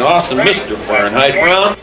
Austin, Mr. Fahrenheit Brown.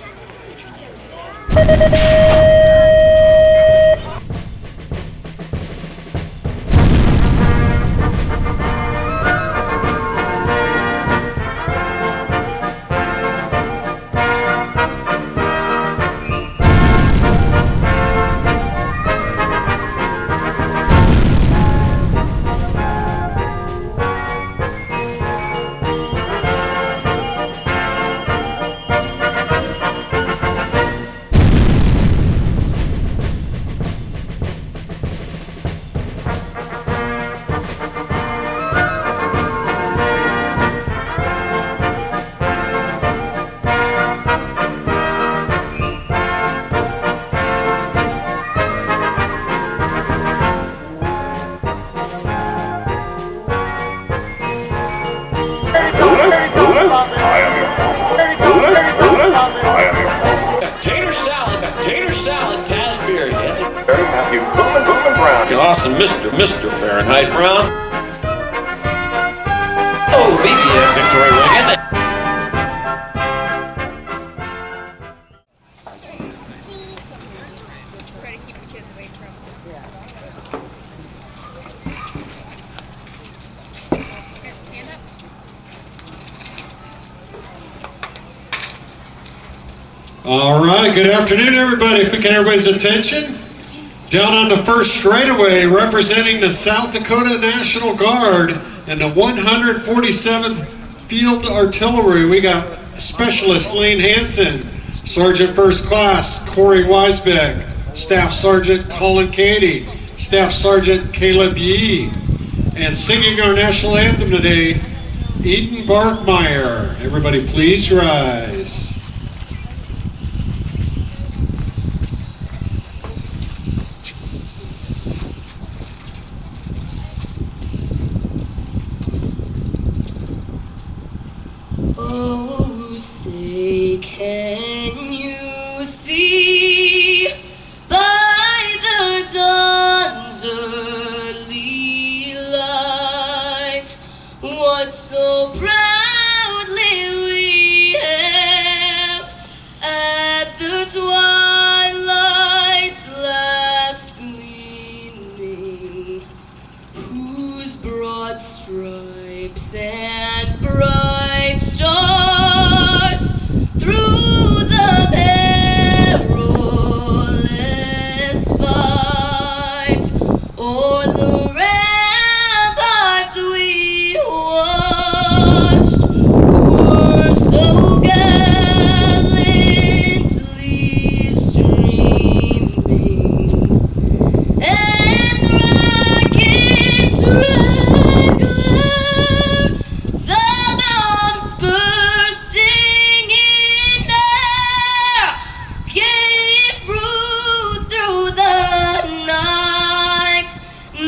Austin, Mr. Fahrenheit Brown. Oh, BBF Victoria Wing. Try to keep the kids away from. Stand up. All right, good afternoon, everybody. If we can, everybody's attention. Down on the first straightaway, representing the South Dakota National Guard and the 147th Field Artillery, we got Specialist Lane Hansen, Sergeant First Class Corey Weisbeck, Staff Sergeant Colin Cady, Staff Sergeant Caleb Yee, and singing our national anthem today, Eden Barkmeyer. Everybody please rise. Oh, say, can you see by the dawn's early light what so proudly we hailed at the twilight's last gleaming, whose broad stripes and bright stars through the perilous fight o'er the ramparts we watched were so gallantly streaming, and the rockets red glare, the bombs bursting in air, gave proof through the night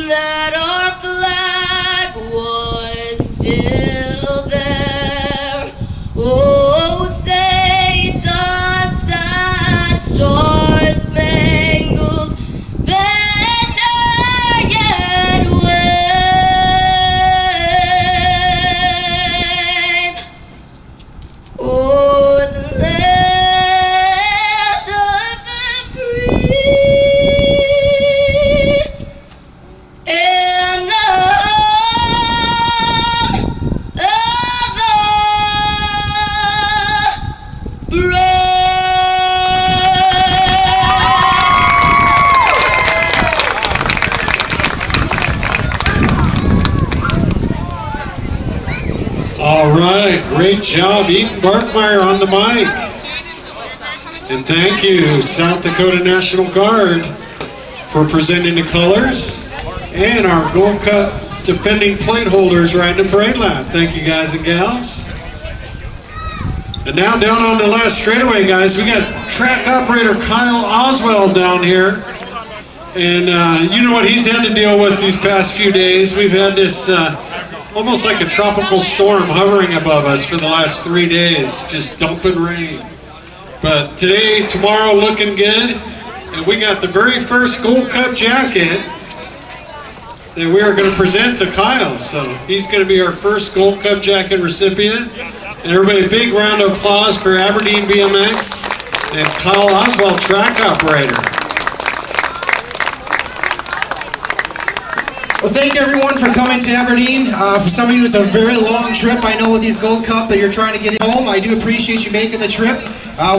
that our flag was still there. Oh, say does that star-spangled banner yet wave o'er the land of the free and the home of the brave? All right, great job, Eden Barkmeyer on the mic. And thank you, South Dakota National Guard, for presenting the colors, and our Gold Cup defending plate holders riding the parade lap. Thank you, guys and gals. And now down on the last straightaway, guys, we got track operator Kyle Oswald down here. And you know what he's had to deal with these past few days. We've had this almost like a tropical storm hovering above us for the last 3 days, just dumping rain. But today, tomorrow, looking good. And we got the very first Gold Cup jacket that we are going to present to Kyle. So he's going to be our first Gold Cup jacket recipient. And everybody, a big round of applause for Aberdeen BMX and Kyle Oswald, track operator. Well, thank you everyone for coming to Aberdeen. For some of you, it's a very long trip. I know with these Gold Cup that you're trying to get home. I do appreciate you making the trip.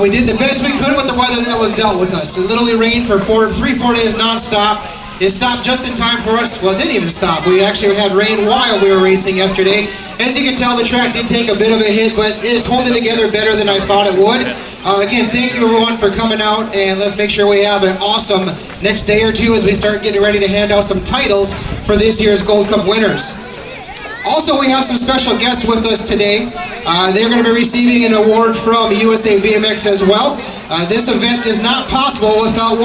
We did the best we could with the weather that was dealt with us. It literally rained for 4 days nonstop. It stopped just in time for us. Well, it didn't even stop. We actually had rain while we were racing yesterday. As you can tell, the track did take a bit of a hit, but it's holding together better than I thought it would. Again, thank you everyone for coming out, and let's make sure we have an awesome next day or two as we start getting ready to hand out some titles for this year's Gold Cup winners. Also, we have some special guests with us today. They're going to be receiving an award from USABMX as well. This event is not possible without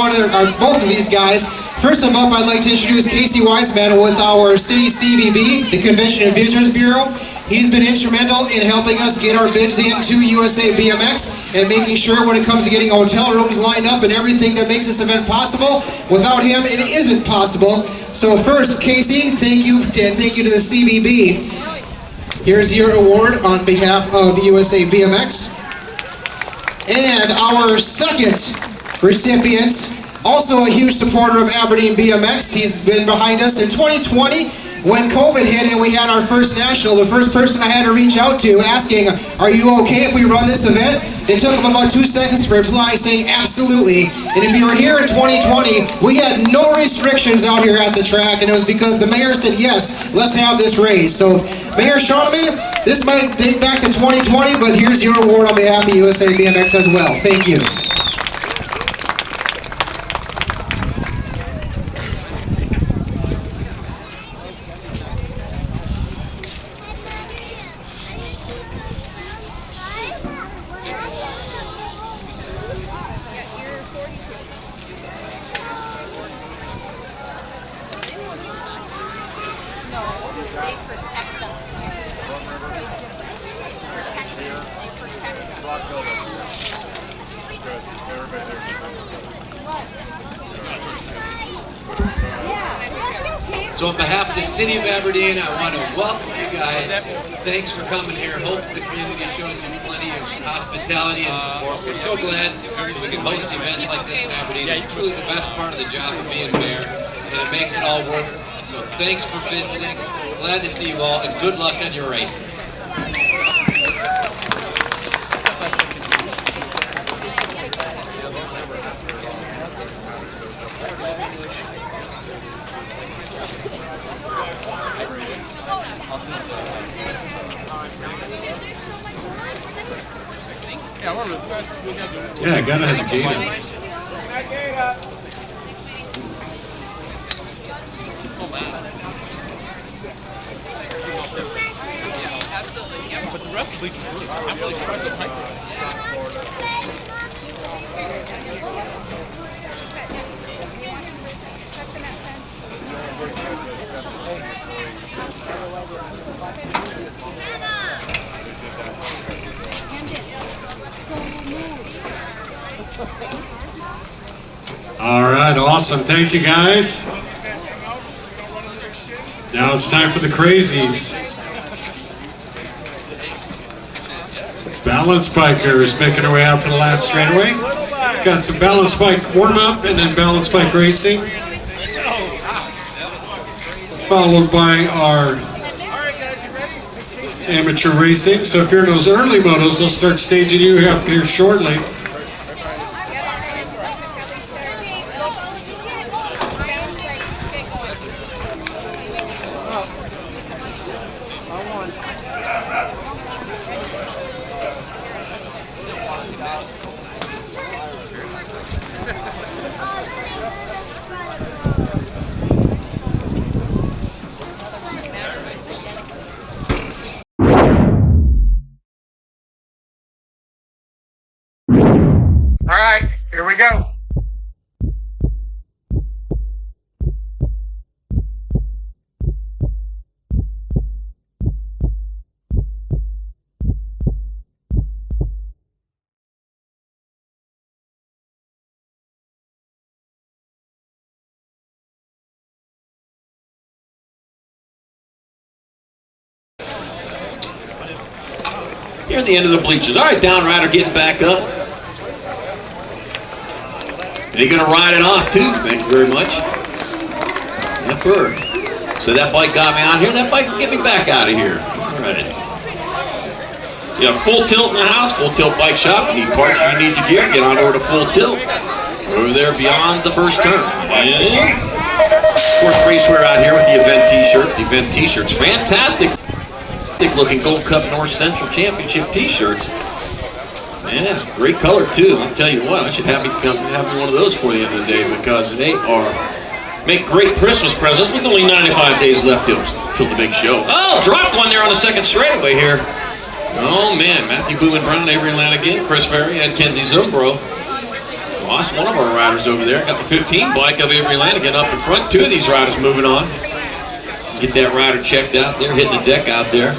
both of these guys. First of all, I'd like to introduce Casey Wiseman with our City CVB, the Convention and Visitors Bureau. He's been instrumental in helping us get our bids into USABMX and making sure when it comes to getting hotel rooms lined up and everything that makes this event possible. Without him, it isn't possible. So first, Casey, thank you, and thank you to the CVB. Here's your award on behalf of USABMX. And our second recipient, also a huge supporter of Aberdeen BMX. He's been behind us in 2020 when COVID hit and we had our first national. The first person I had to reach out to asking, are you okay if we run this event? It took him about 2 seconds to reply saying absolutely. And if you were here in 2020, we had no restrictions out here at the track, and it was because the mayor said, yes, let's have this race. So Mayor Schoeneman, this might date back to 2020, but here's your award on behalf of USA BMX as well. Thank you. They protect us here. They protect us. So on behalf of the City of Aberdeen, I want to welcome you guys. Thanks for coming here. Hope the community shows you plenty of hospitality and support. We're so glad we can host events like this in Aberdeen. It's truly the best part of the job of being mayor, and it makes it all worth it. So thanks for visiting. Glad to see you all, and good luck on your races. Yeah, I gotta have the gate up. But the rest of the bleachers were, I'm really surprised they're hyper. All right, awesome. Thank you, guys. Now it's time for the crazies. Balance bikers making their way out to the last straightaway. Got some balance bike warm-up and then balance bike racing. Followed by our amateur racing. So if you're in those early motos, they'll start staging you up here shortly. All right, here we go. here at the end of the bleachers. All right, down rider getting back up. And he's going to ride it off, too. Thank you very much. Yep, bird. So that bike got me out here. That bike will get me back out of here. All right. You have Full Tilt in the house, Full Tilt Bike Shop. If you need parts, you need your gear, get on over to Full Tilt. Over there beyond the first turn. And of course, racewear out here with the event t-shirts. The event t-shirts, fantastic looking Gold Cup North Central Championship t-shirts. Yeah, great color too. I'll tell you what, I should have me one of those for the end of the day because they make great Christmas presents with only 95 days left till the big show. Oh, dropped one there on the second straightaway here. Oh man, Matthew Boomin Brown, Avery Lanigan, Chris Ferry, and Kenzie Zumbro. Lost one of our riders over there. Got the 15 bike of Avery Lanigan up in front. Two of these riders moving on. Get that rider checked out there, hitting the deck out there.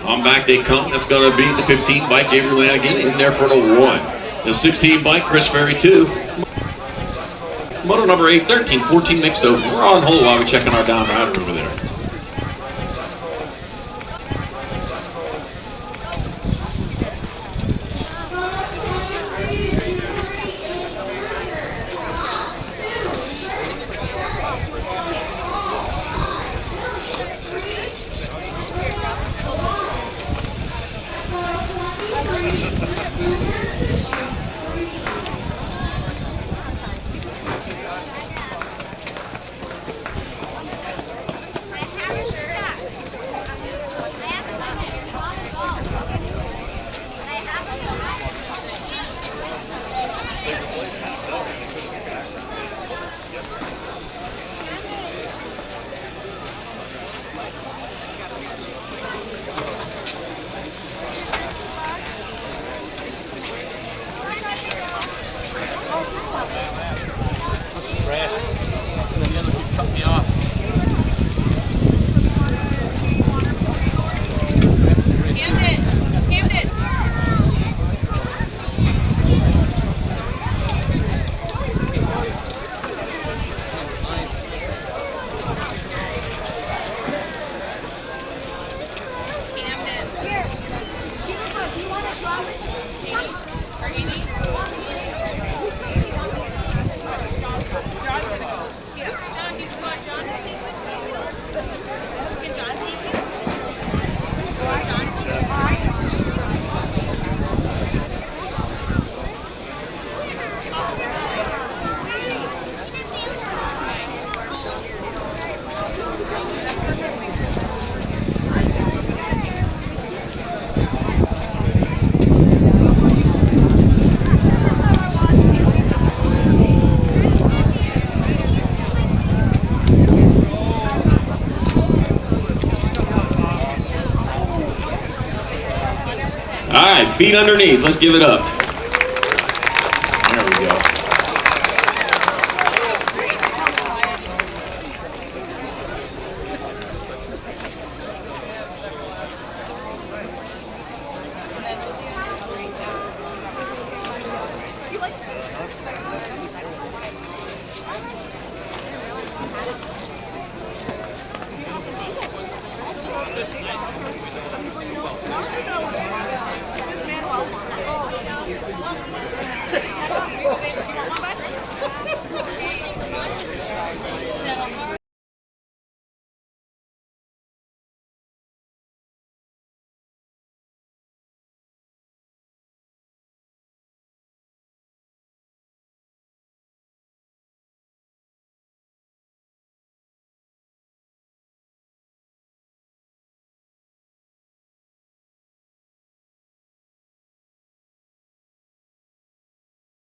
On back they come. That's going to be the 15 bike, Avery Lanigan, in there for the 1. The 16 bike, Chris Ferry, 2. Moto number 8, 13, 14 mixed open. We're on hold while we're checking our down rider over there. All right, feet underneath. Let's give it up. There we go.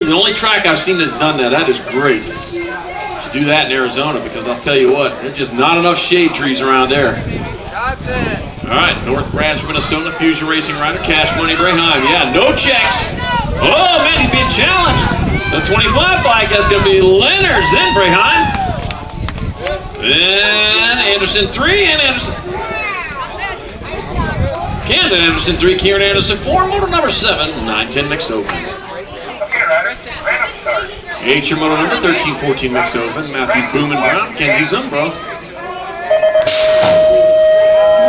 The only track I've seen that's done that. That is great. Should do that in Arizona because I'll tell you what, there's just not enough shade trees around there. All right, North Branch, Minnesota, Fusion Racing rider, Cash Money Brayheim. Yeah, no checks. Oh man, he's being challenged. The 25 bike has to be Leonard's in Brayheim. And Anderson 3 and Anderson. Camden Anderson 3, Kieran Anderson 4, motor number 7, 9-10 mixed open. H your motor number 13-14 mixed open, Matthew Boomin Brown, Kenzie Zumbro.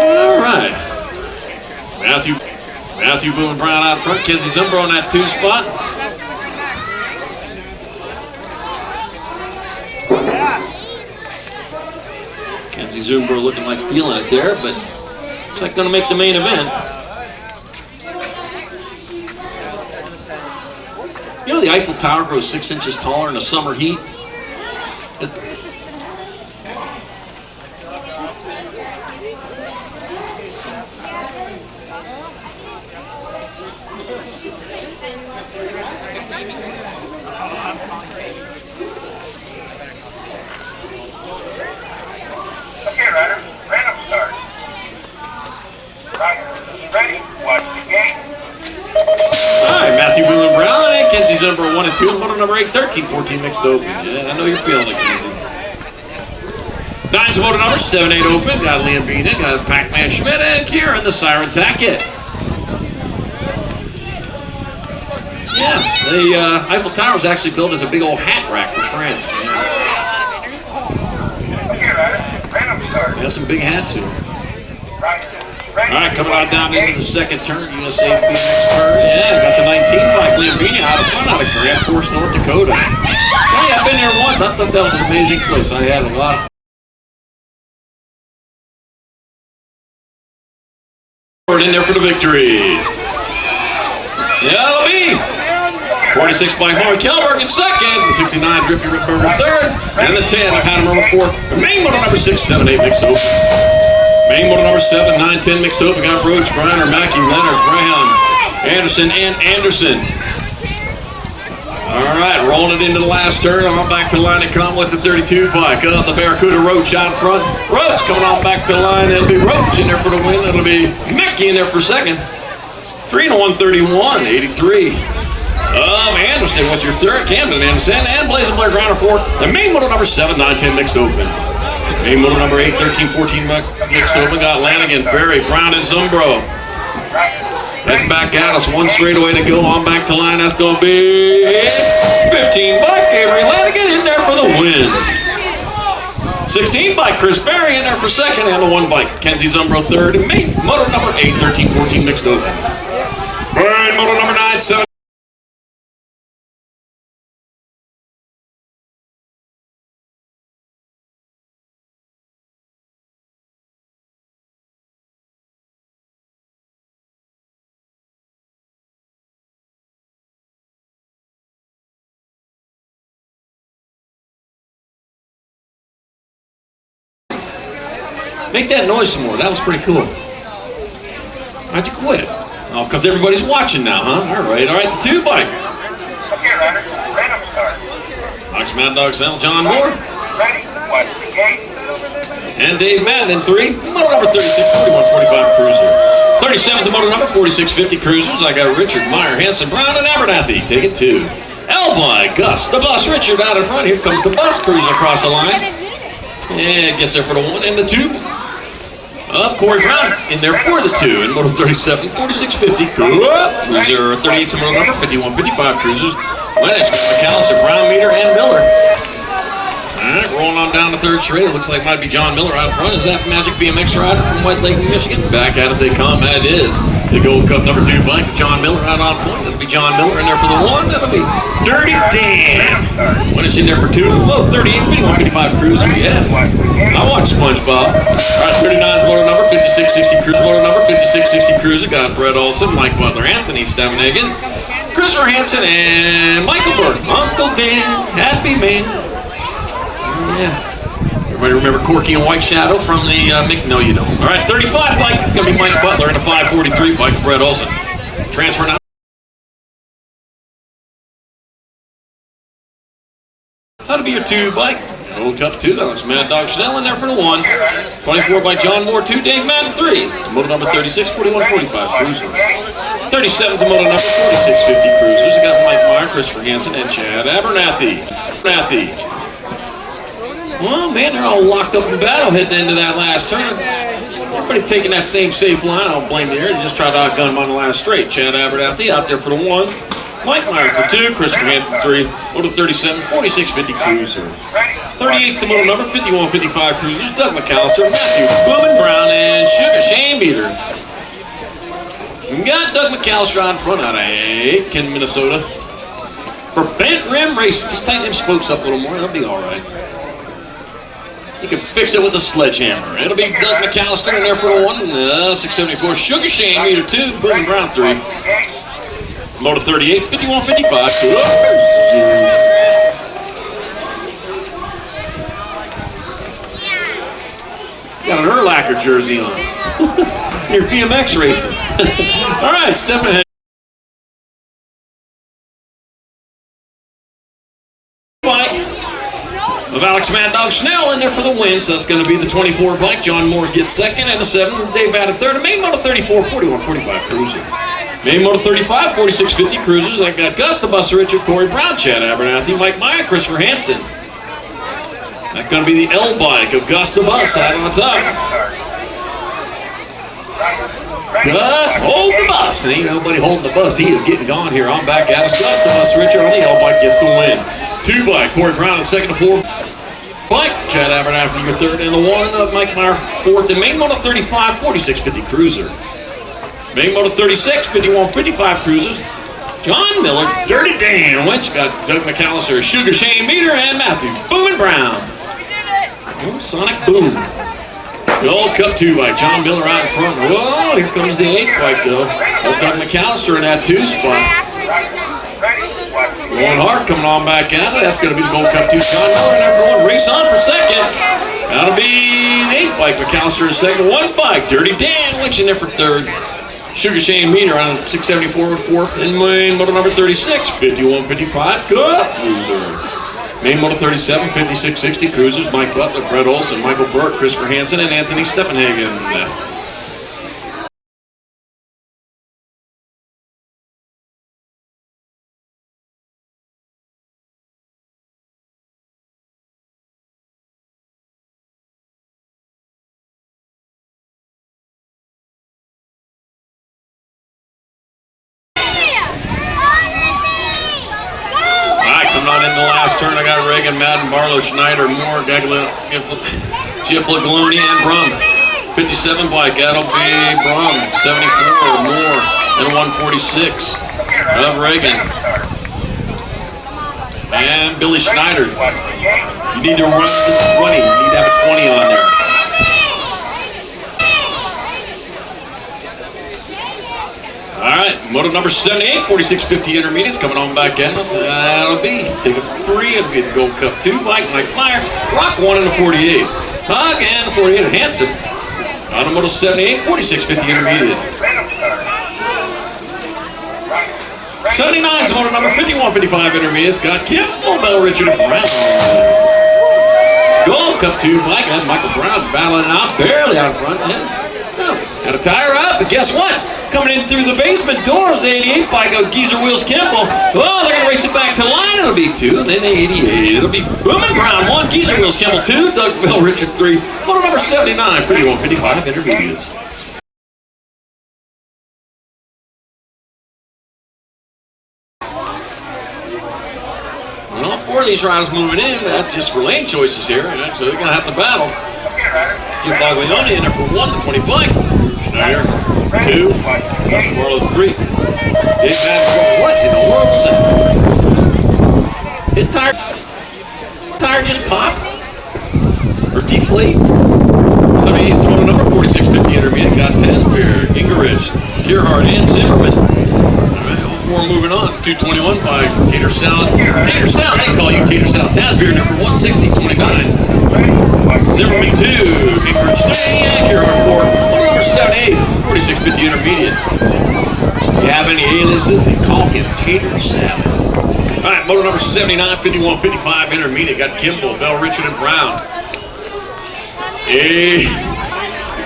All right. Matthew Boone Brown out front. Kenzie Zumbro in that 2 spot. Kenzie Zumbro looking like feeling it there, but looks like going to make the main event. You know the Eiffel Tower grows 6 inches taller in the summer heat? Okay, Ryder. Random start. Ryder, ready. Watch the game. All right, Matthew Boone Brown and Kenzie Zumbro 1 and 2. Motor number 8, 13, 14 mixed open. Yeah, I know you're feeling it, Kenzie. 9's motor number 7, 8 open. Got Liam Bina, got Pac-Man Schmidt, and Kieran the Siren Tackett. Yeah, the Eiffel Tower was actually built as a big old hat rack for France. Okay, Ryder. Random start. Got some big hats here. Ryder, ready. All right, coming on down into the second turn, USABMX turn. Yeah, got the 19 bike, Liam Bina out of front out of Grand Forks, North Dakota. Hey, I've been there once. I thought that was an amazing place. I had a lot of fun in there for the victory. Yeah, it'll be 46 by Mark Kelberg in second, the 69 Drippy Ripburger third, and the 10 of Hannah number 4. The main motor number 6, 7, 8 mixed open. Main motor number 7, 9, 10 mixed open. Got Roach, Griner, Mackey, Leonard, Graham, Anderson, and Anderson. All right, rolling it into the last turn. On back to the line to come with the 32 bike. The Barracuda Roach out front. Roach coming on back to the line. It'll be Roach in there for the win. It'll be Mackey in there for second. 3 to 131, 83. Anderson with your third. Camden Anderson and Blazing Blair Griner 4. The main motor number 7, 9, 10 mixed open. Main motor number 8, 13, 14 mixed open. Got Lanigan, Berry, Brown, and Zumbro. Heading back at us, 1 straightaway to go. On back to line. That's going to be 15 by Avery Lanigan in there for the win. 16 by Chris Berry in there for second, and the 1 by Kenzie Zumbro third. And main motor number 8, 13, 14 mixed open. Main motor number 9, 7. Make that noise some more. That was pretty cool. How'd you quit? Oh, because everybody's watching now, huh? All right, the 2 bike. Okay, Ryder. Random start. Fox Mad Dog Sal, John Moore. Ready. Watch the game. And Dave Madden in 3. Motor number 36, 4145 Cruiser. 37's the motor number 4650 Cruisers. I got Richard, Meyer, Hanson, Brown, and Abernathy. Take it 2. Elby, Gus, the bus, Richard out in front. Here comes the bus cruising across the line. And gets there for the 1 and the 2. Of Corey Brown in there for the 2 in motor 37, 4650 Cruiser. 38's the motor number 5155 Cruisers. Lennox, McAllister, Brown, Meter, and Miller. All right, rolling on down the third straight. It looks like it might be John Miller out front. Is that Magic BMX rider from White Lake, Michigan? Back at us they come. That is the Gold Cup number 2 bike. John Miller out on point. That'll be John Miller in there for the 1. That'll be Dirty Dan. When it's in there for 2. Well, 38, 5155 Cruiser. Yeah. I watch SpongeBob. All right, 39's motor number 5660 Cruiser. Motor number 5660 Cruiser. Got Brett Olson, Mike Butler, Anthony Stevenhagen, Christopher Hansen, and Michael Burke. Uncle Dan, happy man. Yeah. Everybody remember Corky and White Shadow from the No, you don't. All right, 35 bike. It's going to be Mike Butler and a 543 bike for Brett Olson. Transfer now. That'll be your 2 bike. Gold Cup 2. That was Mad Dog Chanel in there for the 1. 24 by John Moore 2. Dave Madden 3. Motor number 36, 4145 Cruiser. 37's the motor number 4650 Cruisers. I got Mike Meyer, Christopher Hansen, and Chad Abernathy. Well, man, they're all locked up in battle heading into that last turn. Everybody taking that same safe line. I don't blame you here. You just try to outgun them on the last straight. Chad Abernathy out there for the 1. Mike Meyer for 2. Christopher Hansen for 3. Motor 37, 4650 Cruiser. 38's the motor number 5155 Cruisers. Doug McAllister, Matthew Boomin Brown, and Sugar Shane Beater. We got Doug McAllister out in front out of Aitkin, Minnesota. For Bent Rim Racing, just tighten them spokes up a little more, that'll be all right. You can fix it with a sledgehammer. It'll be Doug McAllister in there for the 674. Sugar Shane, meter 2, Boom Brown 3. Motor 38, 5155. Got an Urlacher jersey on. You're BMX racing. All right, stepping ahead. Bike of Alex Mad Dog Schnell in there for the win, so that's going to be the 24 bike. John Moore gets second, and the 7. Dave Added third. And main motor 34, 41, 45 cruiser. Main motor 35, 4650 cruisers. I got Gus the Bus, Richard, Corey Brown, Chad Abernathy, Mike Meyer, Christopher Hansen. That's going to be the L bike of Gus the Bus out on top. Gus, hold the bus. And ain't nobody holding the bus. He is getting gone here. I'm back at us. Gus the Bus, Richard on the L bike gets the win. 2 bike, Corey Brown in second to 4. Bike, Chad Abernathy, your third, and the 1 of Mike Meyer, fourth. And main motor 35, 4650 cruiser. Main motor 36, 5155 cruisers. John Miller, Dirty Dan Lynch, got Doug McAllister, Sugar Shane Meter, and Matthew Boom Brown. Oh, Sonic Boom. The old Cup 2 bike, John Miller out in front. Whoa, here comes the 8 bike though. Old Doug McAllister in that 2 spot. Going hard coming on back out. That's going to be the Gold Cup 2. John Miller in there for 1. Race on for second. That'll be the 8 bike. McAllister in second. 1 bike. Dirty Dan Lynch in there for third. Sugar Shane Meter on 674 4th. And main motor number 36, 5155. Good cruiser. Main motor 37, 5660 cruisers. Mike Butler, Brett Olson, Michael Burke, Christopher Hansen, and Anthony Steffenhagen. Turn, I got Reagan, Madden, Barlow, Schneider, Moore, Gagla, Gifflagloni, and Brum. 57 bike, that'll be Brum. 74, Moore, and 146 of Reagan. And Billy Schneider. You need to run the 20. You need to have a 20 on there. All right, motor number 78, 4650 intermediates coming on back in. That'll be, take a 3, it'll be the Gold Cup 2, Mike Meyer, Rock 1 in the 48. Hug and 48 Hansen. On the motor 78, 4650 intermediate. 79's motor number 5155 intermediates. Got Kimball, Bell, Richard, and Brown. Gold Cup 2, Mike and Michael Brown battling out, barely out front. Had a tire up, but guess what? Coming in through the basement door of the 88 bike of Geezer Wheels Kimball. Oh, they're going to race it back to the line. It'll be 2, and then the 88. It'll be Boom Brown 1, Geezer Wheels Kimball 2, Doug Bill Richard 3. Motor number 79, 5155 intermediates. Well, 4 of these riders moving in. That's just for lane choices here, so they're going to have to battle. Jim Foglione in there for 1, the 20 bike. Schneider, 2, Dustin Barlow 3. Dave Madden, what in the world was that? His tire just popped? Or deflate? Somebody needs motor number 4650 intermediate. Got Tasbeer, Gingerich, Gerhardt, and Zimmerman. Alright, all 4 moving on. 221 by Tater Salad. Tater Salad, they call you Tater Salad. Tasbeer number 160, 29. Zimmerman 2, Gingerich 3, and Gerhardt 4. Motor number 78, 4650 intermediate. If you have any aliases, they call him Tater Salad. Alright, motor number 79, 5155 intermediate. Got Kimball, Bell, Richard, and Brown. Hey,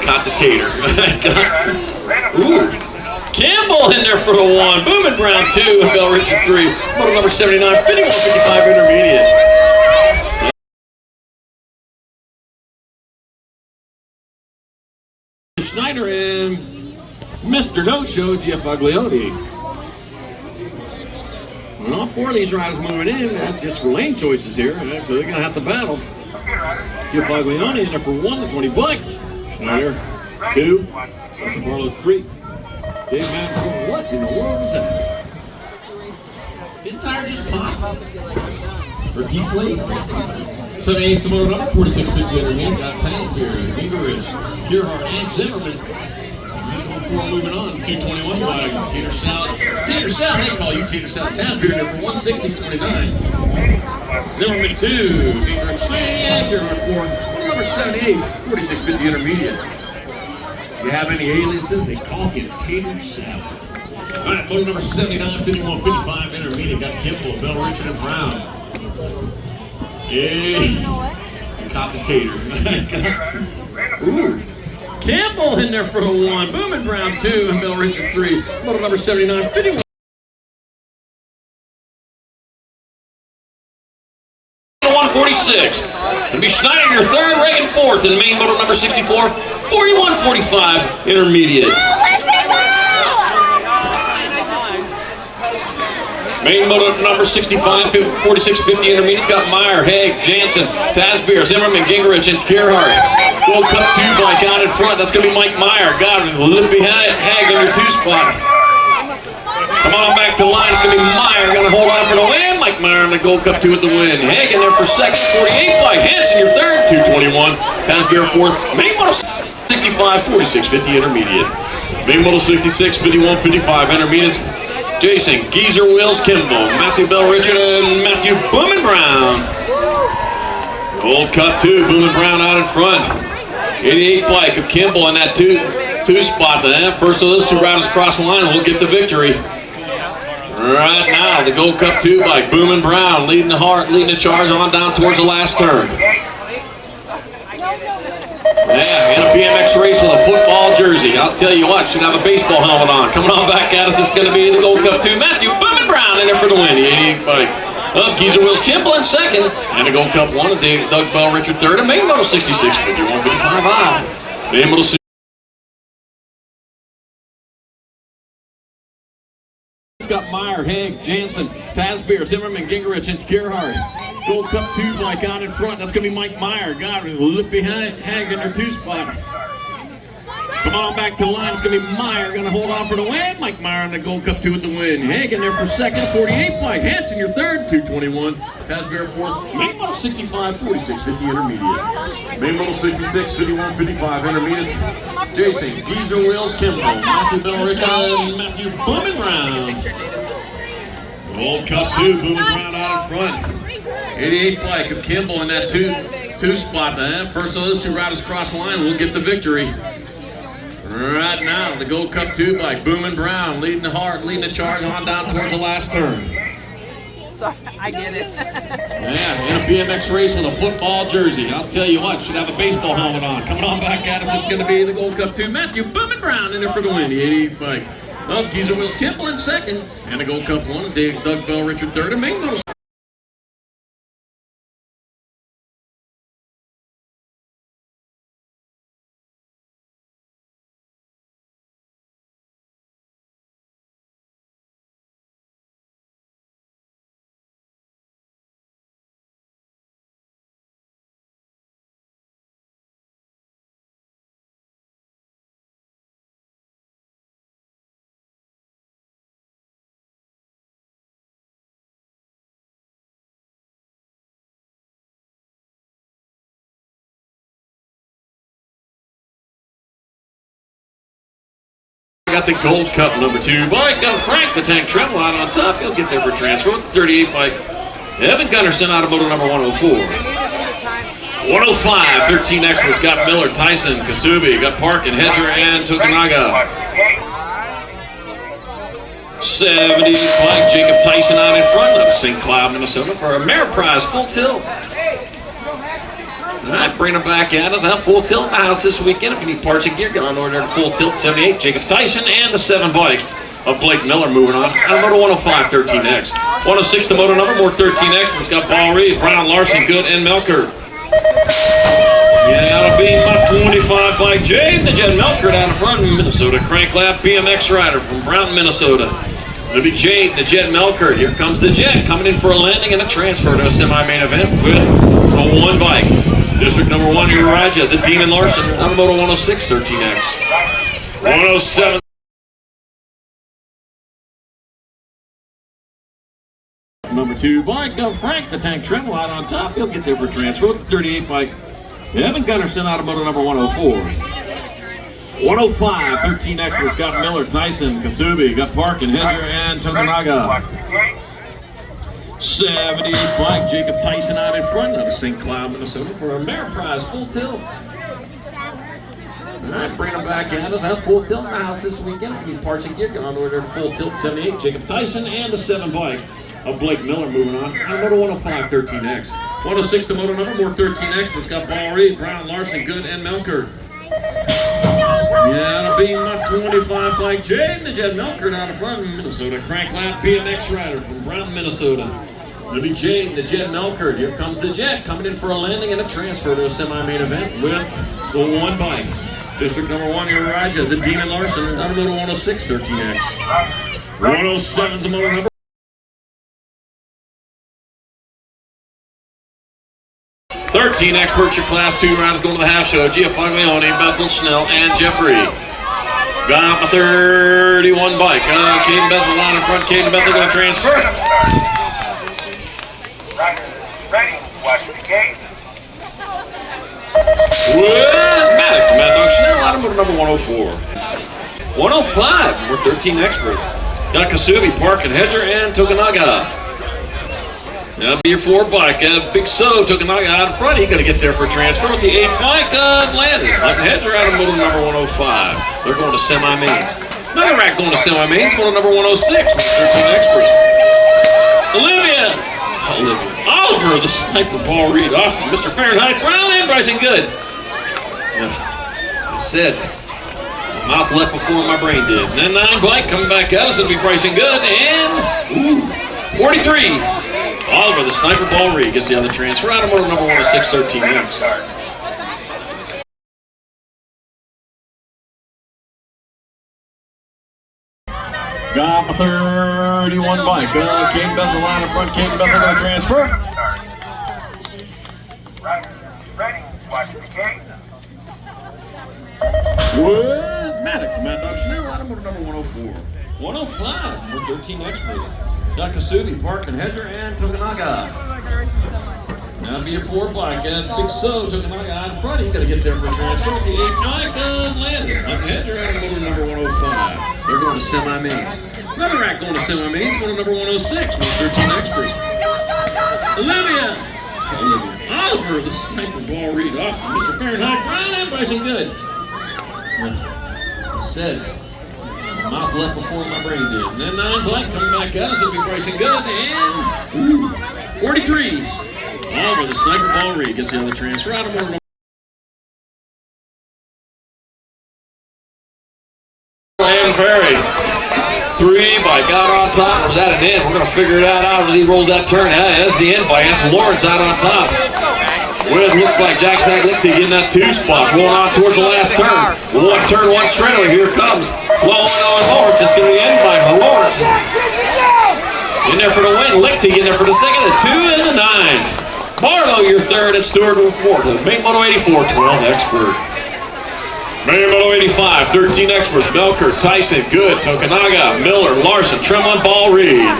caught the tater. Ooh, Kimball in there for the 1. Boom Brown 2, and Bell, Richard 3. Motor number 79, 5155 intermediate. Schneider and Mr. No-Show, Jeff Foglione. Well, all 4 of these riders moving in. That's just for lane choices here, so they're going to have to battle. Jeff Foglione in there for 1, the 20 bike. Schneider, 2, Dustin Barlow 3. Dave Madden, what in the world is that? His tire just popped. Or deflate. 78 Samoa number 4650 underneath. Got Tank here. Gingerich, Kierhart, and Zimmerman. Before moving on, 221 by Tater Salad. Tater Salad, they call you Tater Salad Tasbeer here for 160.29. Zimmerman 2, Gingerich 3, and Kierhart 4. Number 78, 4650 intermediate. You have any aliases? They call him Tater Salad. All right, motor number 79, 51, 55 intermediate. Got Kimball, Bell, Richard, and Brown. Hey, cop the tater. Ooh, Campbell in there for a 1. Boom and Brown 2, and Bell, Richard 3. Motor number 79, 51. 146. Gonna be Schneider in your third, Reagan fourth, and main motor number 64, 41-45 intermediate. Main motor number 65, 4650 intermediate's got Meyer, Haig, Jansen, Tasbeer, Zimmerman, Gingerich, and Gerhardt. Gold Cup 2 bike out in front. That's gonna be Mike Meyer. Got it a little behind Haig in your 2 spot. Come on back to the line. It's going to be Meyer. Going to hold on for the win. Mike Meyer in the Gold Cup 2 with the win. Hagen there for second. 48 by Hanson, your third. 221. Tasbeer fourth. Main model 65, 4650 intermediate. Main model 66, 51, 55 intermediates. Jason, Geezer, Wills, Kimball, Matthew Bell, Richard, and Matthew Boom and Brown. Gold Cup 2. Boom and Brown out in front. 88 bike of Kimball in that two spot. First of those 2 riders across the line will get the victory. Right now, the Gold Cup 2 bike, Boom and Brown, leading the charge on down towards the last turn. Yeah, in a BMX race with a football jersey. I'll tell you what, should have a baseball helmet on. Coming on back at us, it's going to be the Gold Cup 2. Matthew Boom and Brown in there for the win. The 88 bike of Geezer, Wills, Kimball in second. And the Gold Cup 1 of Doug Bell, Richard third. And main model 66, 51, 55. Main model 66. Got Meyer, Haig, Jansen, Tasbeer, Zimmerman, Gingerich, and Gerhardt. Gold Cup 2 bike out in front. That's going to be Mike Meyer. Got it. Look behind Haig in their 2 spot. Come on back to the line. It's going to be Meyer. Going to hold on for the win. Mike Meyer in the Gold Cup 2 with the win. Haig in there for second. 48 bike. Hanson your third. 221. Tasbeer fourth. Main model 65, 4650 intermediate. Main model 66, 51, 55 intermediate. Jason, Geezer, Wills, Kimball, Matthew Bell, Richard, and Matthew Boom and Brown. Gold Cup 2, Boom and Brown out in front. 88 bike of Kimball in that two spot. First of those 2 riders across the line will get the victory. Right now, the Gold Cup 2 bike, Boom and Brown, leading the charge on down towards the last turn. Sorry, I get it. Yeah, in a BMX race with a football jersey. I'll tell you what, should have a baseball helmet on. Coming on back at us, it's going to be the Gold Cup 2. Matthew Boom and Brown in there for the win. The 88 bike of Geezer, Wills, Kimball in second. And the Gold Cup 1 of Doug Bell, Richard third. And main model got the Gold Cup number 2 bike of Frank the Tank Tremble out on top. He'll get there for transfer with the 38 bike. Evan Gunnarsson out of motor number 104. 105, 13 extras. Got Miller, Tyson, Kasubi. Got Park and Hedger and Tokunaga. 70 bike, Jacob Tyson out in front of St. Cloud, Minnesota for a Ameriprise full tilt. All right, bring them back at us. Full tilt in the house this weekend. If you need parts and gear, get on order to Full Tilt 78. Jacob Tyson and the 7 bike of Blake Miller moving on. Out of motor 105, 13X. 106, the motor number, more 13X. We've got Ball Reed, Brown, Larson, Good, and Melkert. Yeah, that'll be my 25 bike. Jay, the Jet Melkert out in front of Minnesota. Crank Lab BMX rider from Brown, Minnesota. It'll be Jade, the Jet Melkert. Here comes the Jet, coming in for a landing and a transfer to a semi-main event with a 1 bike. District number 1, Uraja, the Demon Larson, on motor 106, 13X. 107. number 2 bike, Frank the Tank Trimble out on top. He'll get there for transfer. 38 bike, Evan Gunnarsson out of motor number 104. 105, 13 extras, got Miller, Tyson, Kasubi, got Park and Hedger and Tokunaga. 78 bike, Jacob Tyson out in front out of St. Cloud, Minnesota for a Ameriprise full tilt. All right, bring them back at us. Have full tilt in the house this weekend. It'll be parts and gear going on over there to full tilt. 78, Jacob Tyson, and the 7 bike of Blake Miller moving on. And motor 105, 13X. 106, the motor number, more 13X, but it's got Paul Reed, Brown, Larson, Good, and Melker. Yeah, it'll be my 25 bike, Jade, the Jed Melker out of front in Minnesota. Crank Lab BMX rider from Brown, Minnesota. It'll be Jade, the Jed Melker. Here comes the Jet, coming in for a landing and a transfer to a semi-main event with the 1 bike. District number 1, Uriah, the Demon Larson, out of motor 106, 13X. 107's the motor number. 13 expert, your class 2 rounds going to the half show. Gia Faglione, Bethel Snell, and Jeffrey. Got my 31 bike. Caden Bethel out in front. Caden Bethel going to transfer. Ready, watch the gate. With Maddox, Mad Dog Chanel out of motor number 104. 105, we're 13 expert. Got Kasubi, Park, and Hedger, and Tokunaga. That'll be your 4 bike. Big So, Tokunaga out in front. He's going to get there for a transfer with the 8 bike of Landon. Hedger out of motor number 105. They're going to semi-mains. Another rack going to semi-mains, motor number 106 with 13 experts. Olivia, Oliver, the sniper, Paul Reed, Austin, Mr. Fahrenheit, Brown, and Bryson Good. I said, my mouth left before my brain did. And then 9 bike coming back at us. It'll be Bryson Good and 43. Oliver, the sniper, Paul Reed gets the other transfer out of motor number 106, 13X. Got my 31 bike. Caden Bethel line in front. Caden Bethel going to transfer. Ready, watch the gate. With Maddox, Mad Dog Chanel out of motor number 104. 105, we're 13 expert. Got Kasubi, Park, and Hedger, and Tokunaga. That'll be your 4 bike. Big So, Tokunaga out in front. He's going to get there for a transfer. The 8 bike of Landon. Hedger out of motor number 105. They're going to semi-mains. Another rack going to semi-mains, motor number 106 with 13 experts. Olivia, Oliver, the sniper, Paul Reed, Austin, Mr. Fahrenheit, Brown, and Bryson Good. I said, my mouth left before my brain did. And then 9 bike coming back at us. It'll be Bryson Good and 43. Oliver, the sniper, Paul Reed gets the other transfer out of motor number. And Perry. 3 bike out on top. Was that an end? We're going to figure that out as he rolls that turn. Yeah, that's the end bike. That's Lawrence out on top. Well, it looks like Jack Lichty getting that 2 spot. Rolling on towards the last turn. 1 turn, 1 straightaway. Here it comes. Flowing on Lawrence. It's going to be end by Lawrence. In there for the win. Lichty in there for the second. The 2 and the 9. Barlow, your 3rd, and Stewart with 4th. Main Moto 84, 12 expert. Main Moto 85, 13 experts. Melker, Tyson, Good, Tokunaga, Miller, Larson, Tremlin, Paul Reed.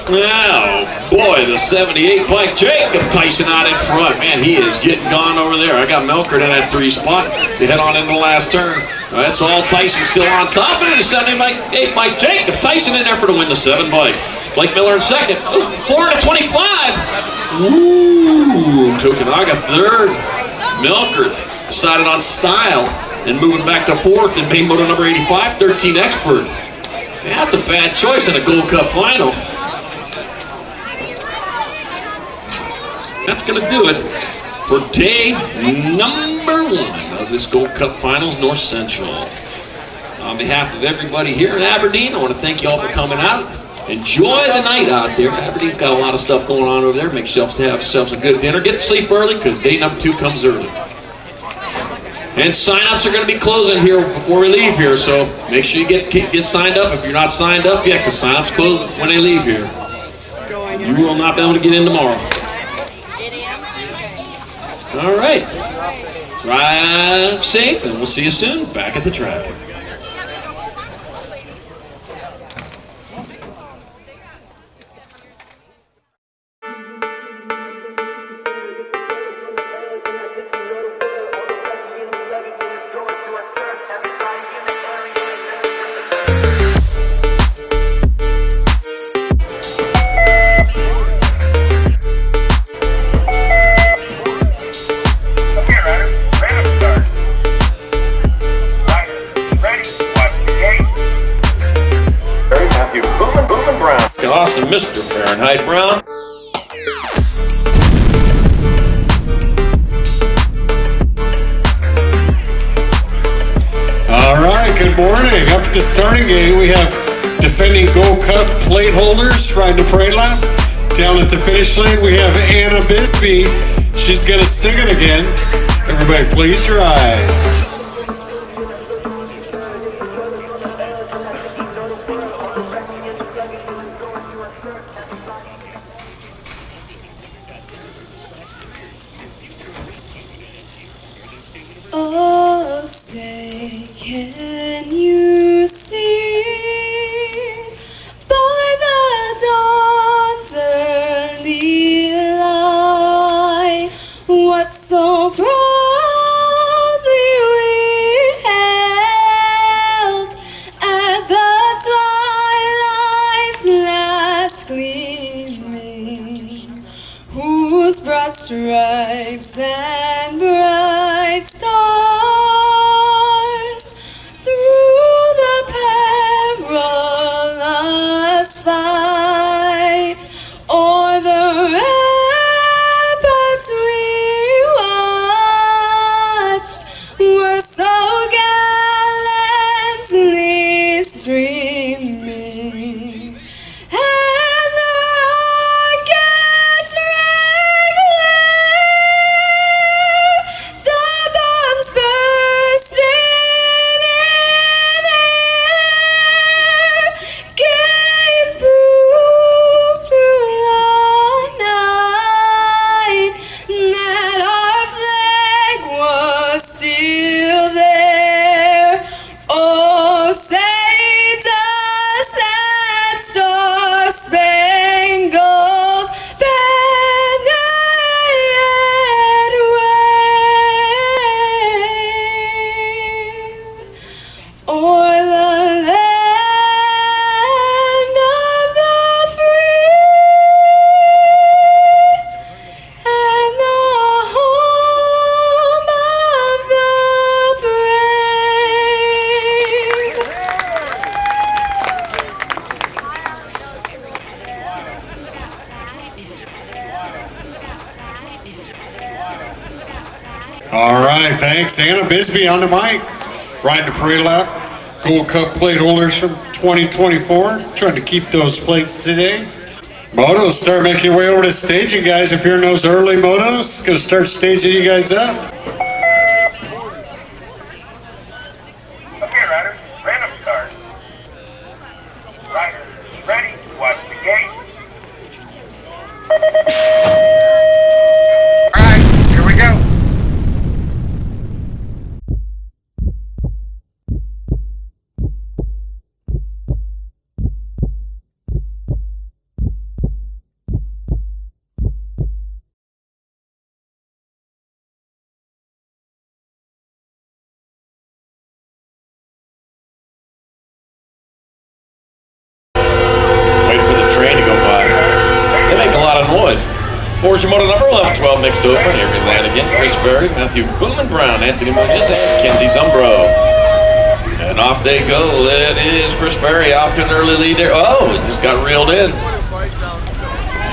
Now, boy, the 78 bike, Jacob Tyson out in front. Man, he is getting gone over there. I got Melker in that 3 spot to head on into the last turn. That's all Tyson still on top. And the 78 bike, Jacob Tyson in there for the win, the 7 bike. Blake Miller in 2nd. 4 to 25. Ooh, Tokunaga 3rd. Melker decided on style and moving back to 4th in main moto number 85, 13 expert. Yeah, that's a bad choice in a Gold Cup final. That's going to do it for day number 1 of this Gold Cup Finals North Central. On behalf of everybody here in Aberdeen, I want to thank you all for coming out. Enjoy the night out there. Aberdeen's got a lot of stuff going on over there. Make yourselves have yourselves a good dinner. Get to sleep early because day number 2 comes early. And sign-ups are going to be closing here before we leave here, so make sure you get signed up if you're not signed up yet, because sign-ups close when they leave here. You will not be able to get in tomorrow. All right. Drive safe, and we'll see you soon back at the track. Hyde Brown. All right, good morning. Up at the starting gate, we have defending Gold Cup plate holders riding the parade lap. Down at the finish line, we have Anna Bisbee. She's gonna sing it again. Everybody, please your eyes. Oh, say, can you see by the dawn's early light what so proudly we held at the twilight's last gleaming, whose broad stripes and bright stars through the perilous fight o'er the ramparts we watched were so gallantly streaming, and the rockets rang clear, the bombs bursting in air gave proof through the night that our flag was still there. Oh, say does that star-spangled banner yet wave o'er the land of the free and the home of the brave? All right, thanks. Anna Bisbee on the mic. Riding the parade lap. Gold Cup plate holders from 2024. Trying to keep those plates today. Motos, start making your way over to staging, guys. If you're in those early motos, gonna start staging you guys up. Okay, riders, random start. Riders, ready, watch the gate. Alright, here we go. Wait for the train to go by. They make a lot of noise. Fortune motor number 1112 mixed open. Avery Lanigan, Chris Berry, Matthew Boomin Brown, Anthony Munoz, and Kenzie Zumbro. And off they go. It is Chris Berry off to an early lead there. Oh, it just got reeled in.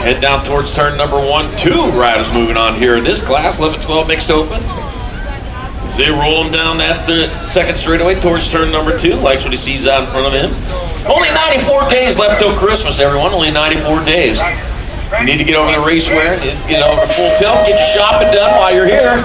Head down towards turn number 1. 2 riders moving on here in this class. 1112 mixed open. As they roll him down at the second straightaway towards turn number 2. Likes what he sees out in front of him. Only 94 days left till Christmas, everyone. Only 94 days. You need to get over the racewear, get over full tilt, get your shopping done while you're here.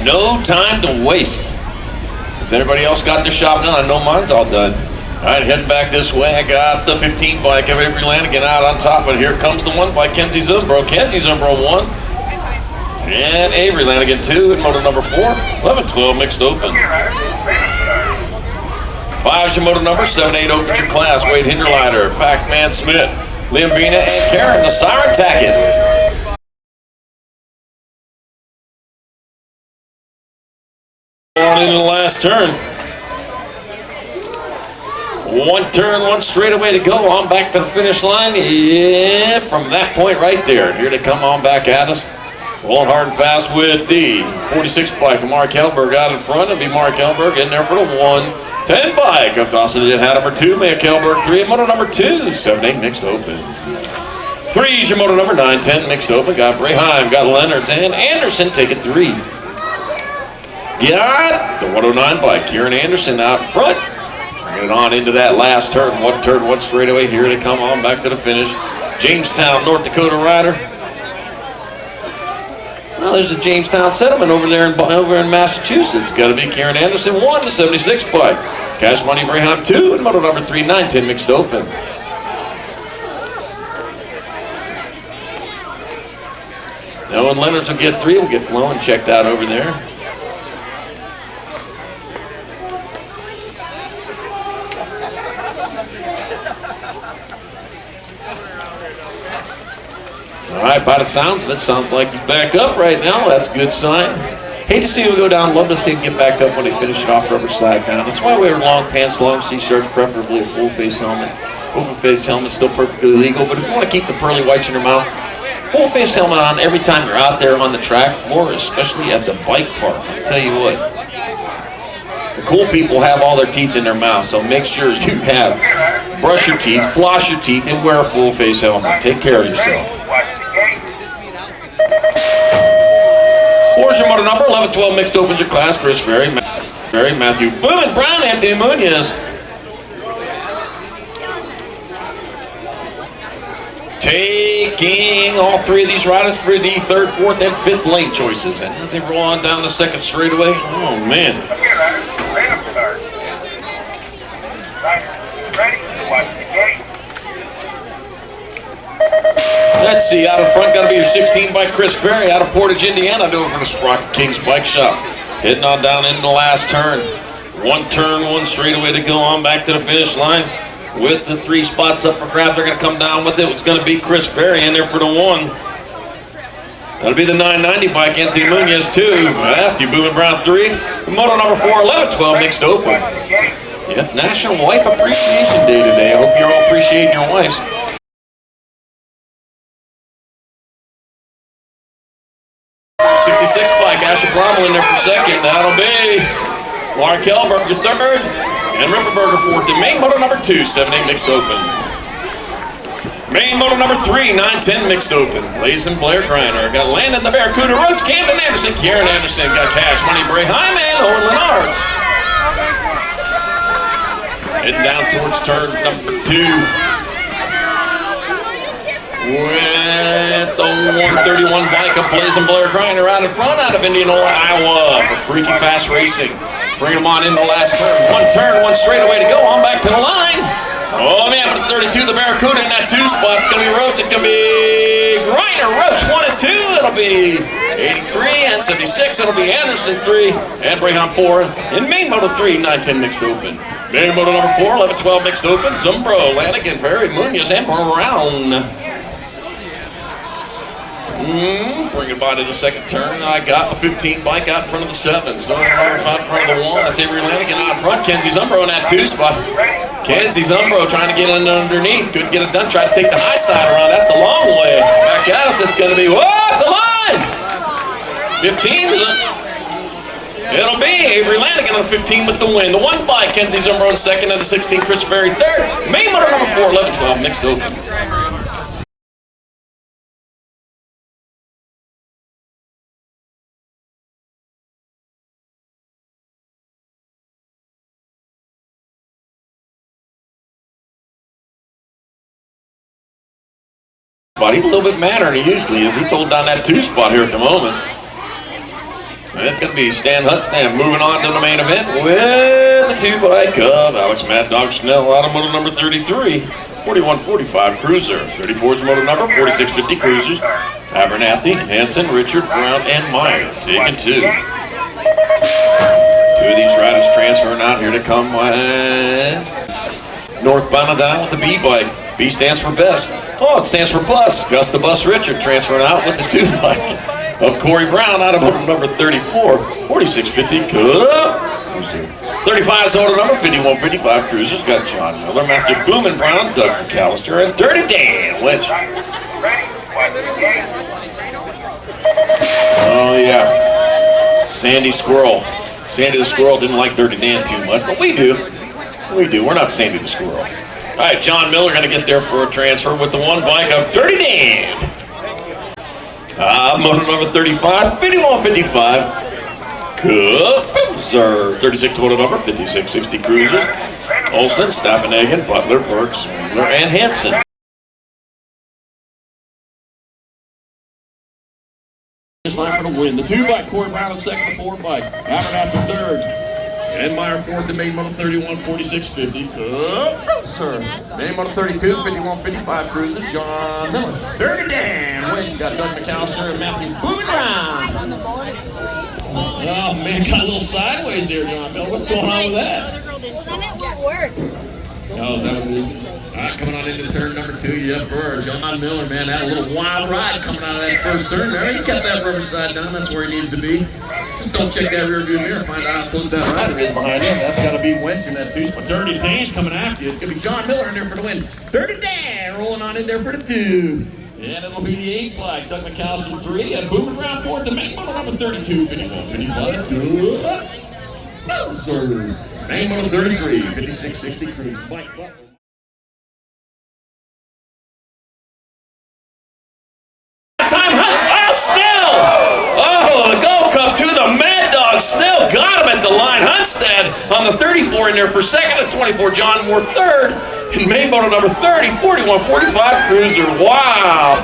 No time to waste. Has anybody else got their shopping done? I know mine's all done. All right, heading back this way. I got the 15 bike of Avery Lanigan out on top, but here comes the 1 by Kenzie Zumbro. Kenzie Zumbro 1. And Avery Lanigan 2 in motor number 4. 1112 mixed open. Okay, riders, random start. 5 is your motor number. 7-8 opens your class. Wade Hinderleiter, Pac-Man Smith, Liam Bina, and Karen, the Siren Tackett. On into the last turn. 1 turn, 1 straightaway to go. On back to the finish line. Yeah, from that point right there. Here they come on back at us. Rolling hard and fast with the 46 bike of Mark Hellberg out in front. It'll be Mark Hellberg in there for the 110 bike. Up to Austin, had number 2, Mia Hellberg 3, and motor number 2, 7-8 mixed open. 3's your moto number 910 mixed open. Got Brayheim, got Leonard, and Anderson taking 3. Got the 109 bike, Kieran Anderson out front. Bringing it on into that last turn, one straightaway. Here they come on back to the finish. Jamestown, North Dakota rider. Well, there's the Jamestown settlement over there in Massachusetts. Got to be Kieran Anderson, 1, the 76 bike. Cash Money Brayheim 2, and moto number 3, 910 mixed open. Now when Leonards will get 3, we'll get Flown checked out over there. All right, by the sounds of it, sounds like he's back up right now. That's a good sign. Hate to see him go down. Love to see him get back up when they finish it off rubber slide down. That's why we wear long pants, long C-shirts, preferably a full face helmet. Open face helmet still perfectly legal, but if you want to keep the pearly whites in your mouth, full face helmet on every time you're out there on the track, more especially at the bike park. I'll tell you what, the cool people have all their teeth in their mouth, so make sure you brush your teeth, floss your teeth, and wear a full face helmet. Take care of yourself. 4's your motor number, 11-12 mixed opens your class. Chris Ferry, Matthew Boone, Brown, Anthony Munoz. Taking all 3 of these riders for the 3rd, 4th, and 5th lane choices. And as they roll on down the 2nd straightaway, oh man. Ready, watch the gate. Let's see, out of front, got to be your 16 by Chris Ferry out of Portage, Indiana, doing for the Sprocket Kings Bike Shop. Heading on down into the last turn. 1 turn, 1 straightaway to go on back to the finish line. With the 3 spots up for grabs, they're going to come down with it. It's going to be Chris Ferry in there for the 1. That'll be the 990 bike, Anthony Munoz 2. Matthew Boone Brown 3. Moto number 4, 11-12 mixed open. Yep, National Wife Appreciation Day today. I hope you're all appreciating your wives. 66 bike, Asher Brommel in there for 2nd. That'll be Mark Kelberg your 3rd, and Ripperberger 4th. And main moto number 2, 7-8 mixed open. Main moto number 3, 910 mixed open. Lazen Blair Griner. Got Landon the Barracuda, Roach, Camden Anderson, Kieran Anderson. Got Cash Money Brayheim and Owen Lennartz. Heading down towards turn number 2. With the 131 bike of Blazing Blair Griner out in front out of Indianola, Iowa for Freaky Fast Racing. Bring them on in the last turn, 1 straightaway to go, on back to the line. Oh man, with the 32, the Barracuda in that 2 spot. It's going to be Roach, it's going to be Griner, Roach 1 and 2. It'll be 83 and 76. It'll be Anderson 3 and Brayham 4. In main moto 3, 910 mixed open. Main moto number 4, 11-12 mixed open. Zumbro, Lanigan, Barry Munoz, and Brown. Bring it by to the 2nd turn. I got a 15 bike out in front of the 7. So out in front of the 1. That's Avery Lanigan out in front. Kenzie Zumbro in that 2 spot. Kenzie Zumbro trying to get in underneath. Couldn't get it done. Tried to take the high side around. That's the long way. Back at us. It's going to be, what? The line! 15 is it? It'll be Avery Lanigan on 15 with the win. The 1 bike, Kenzie Zumbro in 2nd, and the 16, Chris Ferry 3rd. Main motor number 4, 11-12 mixed open. But he's a little bit madder than he usually is. He's holding down that 2 spot here at the moment. And it's going to be Stan Hutstam moving on to the main event with the 2 bike of Alex Mad Dog Schnell out of motor number 33, 4145 Cruiser. 34 is motor number, 4650 Cruisers. Abernathy, Hanson, Richard, Brown, and Meyer taking 2. 2 of these riders transferring out here to come northbound and down with the B bike. B stands for best. Oh, it stands for bus. Gus the Bus Richard transferring out with the 2 bike of Corey Brown out of motor number 34, 4650 Dakota. 35 is order number, 5155 Cruisers. Got John Miller, Matthew Boomin Brown, Doug McAllister, and Dirty Dan Lynch. Oh yeah, Sandy Squirrel. Sandy the Squirrel didn't like Dirty Dan too much, but we do. We do. We're not Sandy the Squirrel. right, John Miller going to get there for a transfer with the one bike of Dirty Dan. Motor number 35, 5155. Cruiser. 36 motor number, 5660 Cruiser. Olsen, Stappenhagen, Butler, Burks, Miller, and Hansen. This line for the win. The 2-bike, Corey Brown, the second, the 4-bike. Abernathy third. And Meyer fourth, the main motor 31, 4650. Cruiser. Main motor 32, 5155 Cruiser. John Miller. Dirty Dan wins. Got Doug McAllister and Matthew Booming Brown. Oh man, got a little sideways there, John Miller. What's going on with that? Well, then it won't work. Oh, that was easy. All right, coming on into turn number 2, Yep, Burr. John Miller, man, had a little wild ride coming out of that first turn there. He kept that rubber side down. That's where he needs to be. Just don't check that rear view mirror. Find out how close that rider is behind him. That's got to be Wench in that 2 spot. Dirty Dan coming after you. It's going to be John Miller in there for the win. Dirty Dan rolling on in there for the 2. And it'll be the 8-bike. Doug McAllister 3 and Booming Brown 4th. The main motor number 32, 51, 55. Cruiser. Main motor 33, 5660 Cruiser. Mike Butler. Time hunt. Oh, Snell! Oh, the Gold Cup to the Mad Dog. Snell got him at the line. Hunstead on the 34 in there for second. The 24, John Moore third. And main motor number 30, 4145 Cruiser. Wow.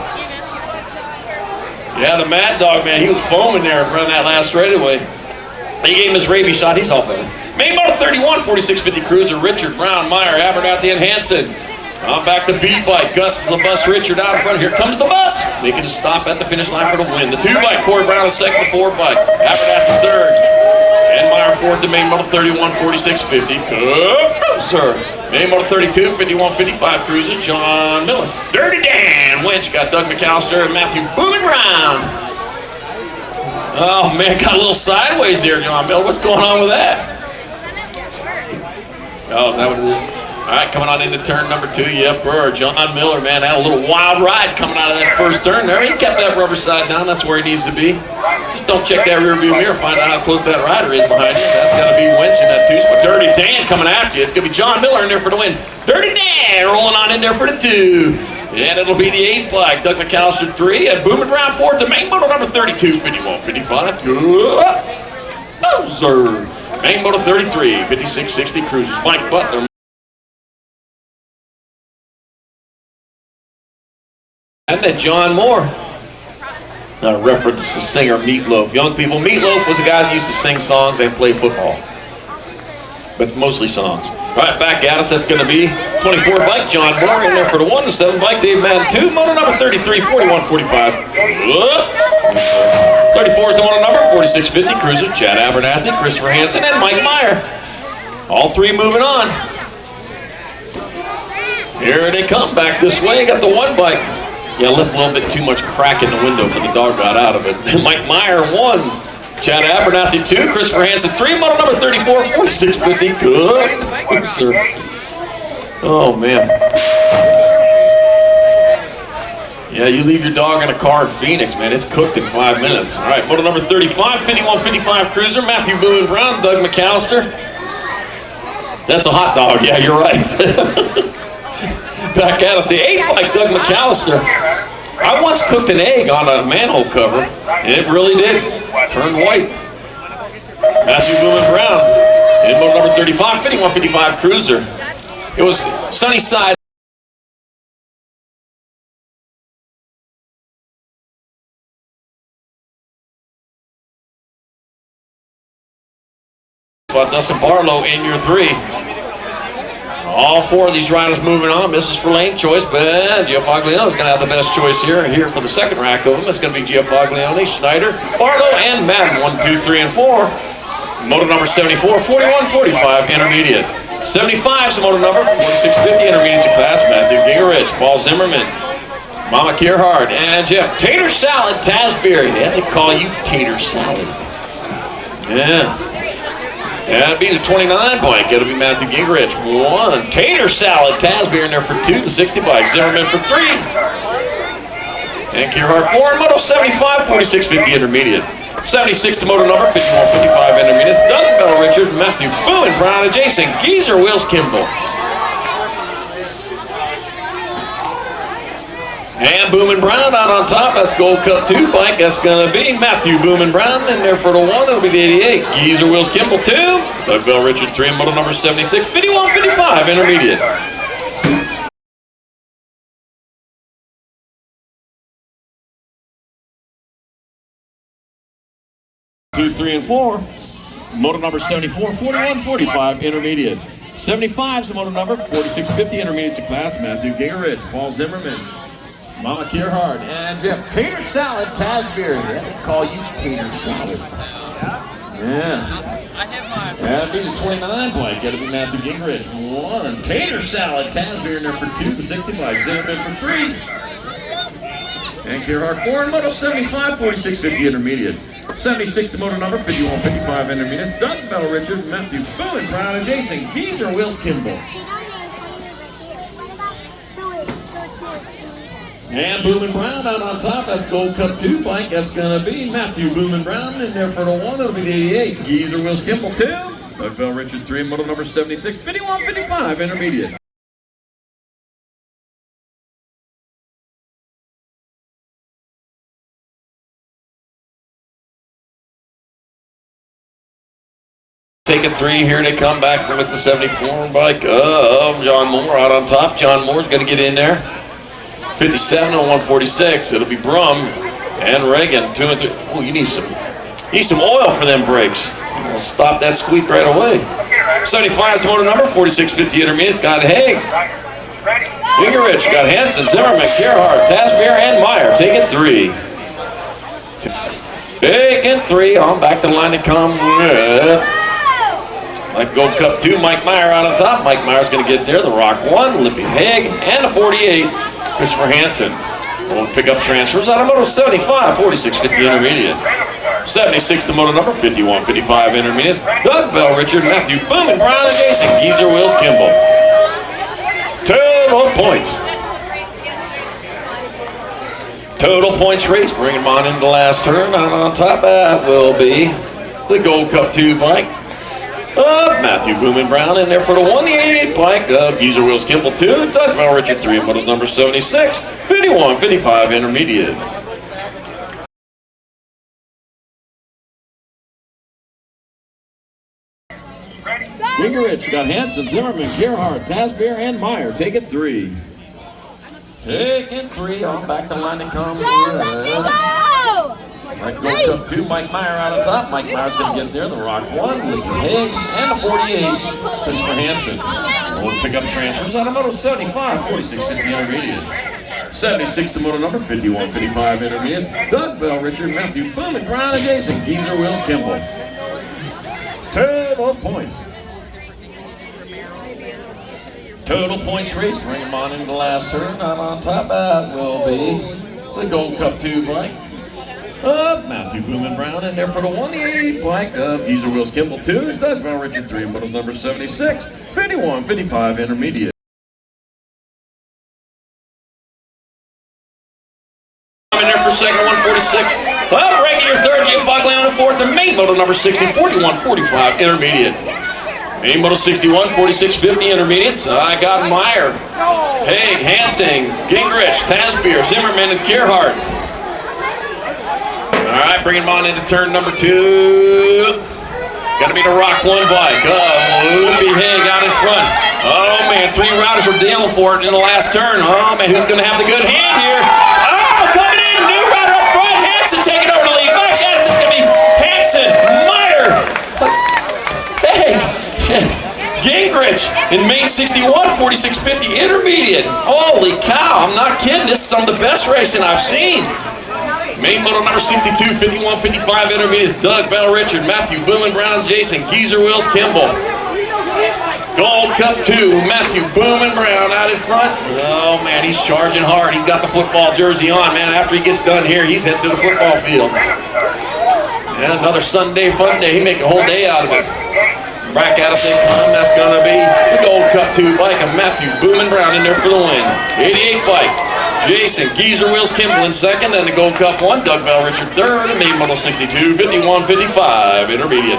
Yeah, the Mad Dog, man, he was foaming there in front of that last straightaway. He gave him his rabies shot. He's all better. Main motor 31, 4650 Cruiser. Richard, Brown, Meyer, Abernathy, and Hansen. On back to B-bike. Gus, the bus, Richard out in front. Here comes the bus. Making a stop at the finish line for the win. The 2-bike, Corey Brown, the second, the 4-bike. Abernathy third. And Meyer fourth, the main motor 31, 4650 Cruiser. Main motor 32, 5155 Cruiser. John Miller. Dirty Dan Winch got Doug McAllister and Matthew Booming Brown. Oh man, got a little sideways there, John Miller. What's going on with that? Oh, that was it. All right, coming on into turn number 2, Yep, Burr. John Miller, man, had a little wild ride coming out of that first turn there. He kept that rubber side down. That's where he needs to be. Just don't check that rear view mirror. Find out how close that rider is behind you. That's got to be Winch in that 2 spot. Dirty Dan coming after you. It's going to be John Miller in there for the win. Dirty Dan rolling on in there for the 2. And it'll be the 8-bike. Doug McAllister 3 and Booming Brown 4th. The main motor number 32, 51, 55. Cruiser. Main motor 33, 5660 Cruisers. Mike Butler. And then John Moore. Reference the singer Meatloaf. Young people, Meatloaf was a guy that used to sing songs and play football. But mostly songs. All right, back at us. That's going to be 24-bike, John Moore in there for the 1. The 7-bike, Dave Madden 2. Motor number 33, 4145. 34 is the motor number, 4650 Cruiser. Chad Abernathy, Christopher Hansen, and Mike Meyer. All 3 moving on. Here they come back this way. Got the 1-bike. Yeah, left a little bit too much crack in the window for the dog got out of it. Mike Meyer 1. Chad Abernathy 2. Christopher Hansen 3. Motor number 34, 4650. Good, sir. Oh, man. Yeah, you leave your dog in a car in Phoenix, man. It's cooked in 5 minutes. All right, motor number 35, 5155 Cruiser. Matthew Boone Brown, Doug McAllister. That's a hot dog. Yeah, you're right. Back at us, the 8-bike, Doug McAllister. I once cooked an egg on a manhole cover, and it really did. Turned white. Matthew Boone Brown. And motor number 35, 5155 Cruiser. It was sunny side. Dustin Barlow in your 3. All 4 of these riders moving on. This is for lane choice, but Jeff Aglione is going to have the best choice here. Here for the second rack of them, it's going to be Jeff Aglione, Schneider, Barlow, and Madden 1, 2, 3, and 4. Motor number 74, 4145 intermediate. 75 is the motor number, 4650 intermediate class. Matthew Gingerich, Paul Zimmerman, Mama Kierhard, and Jeff Tater Salad Tasberry. Yeah, they call you Tater Salad. Yeah. That'll be the 29-bike. It'll be Matthew Gingerich 1. Tater Salad Tasbeer in there for 2. The 60-bike. Zimmerman for 3. And Kierhard 4. Moto 75, 4650 intermediate. 76 the motor number, 5155 intermediate. Doug Bell Richard, Matthew Boone, Brown, and Jason Geezer, Wills Kimball. And Boomin' Brown out on top. That's Gold Cup 2 bike. That's going to be Matthew Boomin' Brown. And there for the 1, it'll be the 88. Geezer Wills Kimball 2. Doug Bell Richard 3 and model number 76. 51-55 intermediate. 2, 3, and 4. Motor number 74, 41-45 intermediate. 75 is the motor number, 46-50 intermediate to class. Matthew Gingrich, Paul Zimmerman, Mama Kierhard, and Jeff Tater Salad Tasbury. They call you Tater Salad. Yeah. I have my. That means 29 blank. Got to be Matthew Gingrich. 1. Tater Salad Tasbury in there for 2. The 65. Zimmerman for 3. And Kierhard 4. And motor 75, 46-50 intermediate. 76 the motor number, 51-55 intermediate. Doug Bell Richard, Matthew Boone Brown, and Jason Geezer Wills Kimball. And Boomin' Brown out on top. That's Gold Cup 2 bike. That's going to be Matthew Boomin' Brown. In there for the 1, it'll be the 88. Geezer Wills Kimball 2. Doug Bell Richard 3, model number 76, 51-55 intermediate. Taking 3, here they come back with the 74 bike of John Moore out on top. John Moore's going to get in there. 57 on 146. It'll be Brum and Reagan 2 and 3. Oh, you need some oil for them brakes. We'll stop that squeak right away. 75 is the motor number. 46-50 intermediate. Got Haig, Gingrich, got Hansen, Zimmerman, Kierhard, Tasbier, and Meyer. Taking 3. Taking 3 on back to the line to come with. Like Gold Cup 2, Mike Meyer out on top. Mike Meyer's going to get there. The Rock 1, Lippy Haig, and the 48, Christopher Hansen. We'll pick up transfers out of motor 75, 46-50 intermediate. 76 the motor number, 51-55 intermediate. Doug Bell Richard, Matthew Boone Brown, and Jason Geezer Wills Kimball. Total points. Total points race. Bring him on into the last turn. Out on top, that will be the Gold Cup 2 bike. Matthew Boomin' Brown in there for the 188 bike of Geezer Wills Kimball 2, Doug Bell Richard 3, models number 76, 51-55 intermediate. Gingrich got Hansen, Zimmerman, Kierhard, Tasbier, and Meyer. Taking 3. Taking 3 on back to the line to come. Like Gold Cup 2, Mike Meyer out on top. Mike Meyer's going to get there. The Rock 1, Lippy Haig, and the 48, Christopher Hansen. We'll pick up transfers on a motor 75, 46-50 intermediate. 76 the motor number, 51-55 intermediate. Doug Bell Richard, Matthew Boomin' Brown, and Jason Geezer Wills Kimball. Total points. Total points race. Bring him on into the last turn. Out on top, that will be the Gold Cup 2 bike. Matthew Boomin' Brown in there for the 188 bike of Geezer Wills Kimball 2, Doug Bell Richard 3, models number 76, 51-55 intermediate. In there for second, 146. Breaking your third, Jim Buckley on the fourth, and main model number 60, 41-45 intermediate. Main model 61, 46-50 intermediates. I got Meyer, Haig, Hansing, Gingrich, Tasbier, Zimmerman, and Kierhard. All right, bringing him on into turn number 2. Got to be the Rock 1 bike. Lippy Haig out in front. Oh, man, 3 riders were dealing for it in the last turn. Oh, man, who's going to have the good hand here? Oh, coming in, new rider up front. Hansen taking over the lead. Back, yes, it's going to be Hansen, Meyer, Haig, Gingrich in main 61, 46-50 intermediate. Holy cow, I'm not kidding. This is some of the best racing I've seen. Main model number 62, 51-55 intermediates. Doug Bell Richard, Matthew Boomin' Brown, Jason Geezer Wills Kimball. Gold Cup 2, Matthew Boomin' Brown out in front. Oh man, he's charging hard. He's got the football jersey on, man. After he gets done here, he's heading to the football field. And another Sunday fun day. He make a whole day out of it. Back out of same time, that's gonna be the Gold Cup 2 bike of Matthew Boomin' Brown in there for the win. 88 bike. Jason Geezer Wills Kimball in second, and the Gold Cup 1, Doug Bell Richard third, and main model 62, 51-55 intermediate.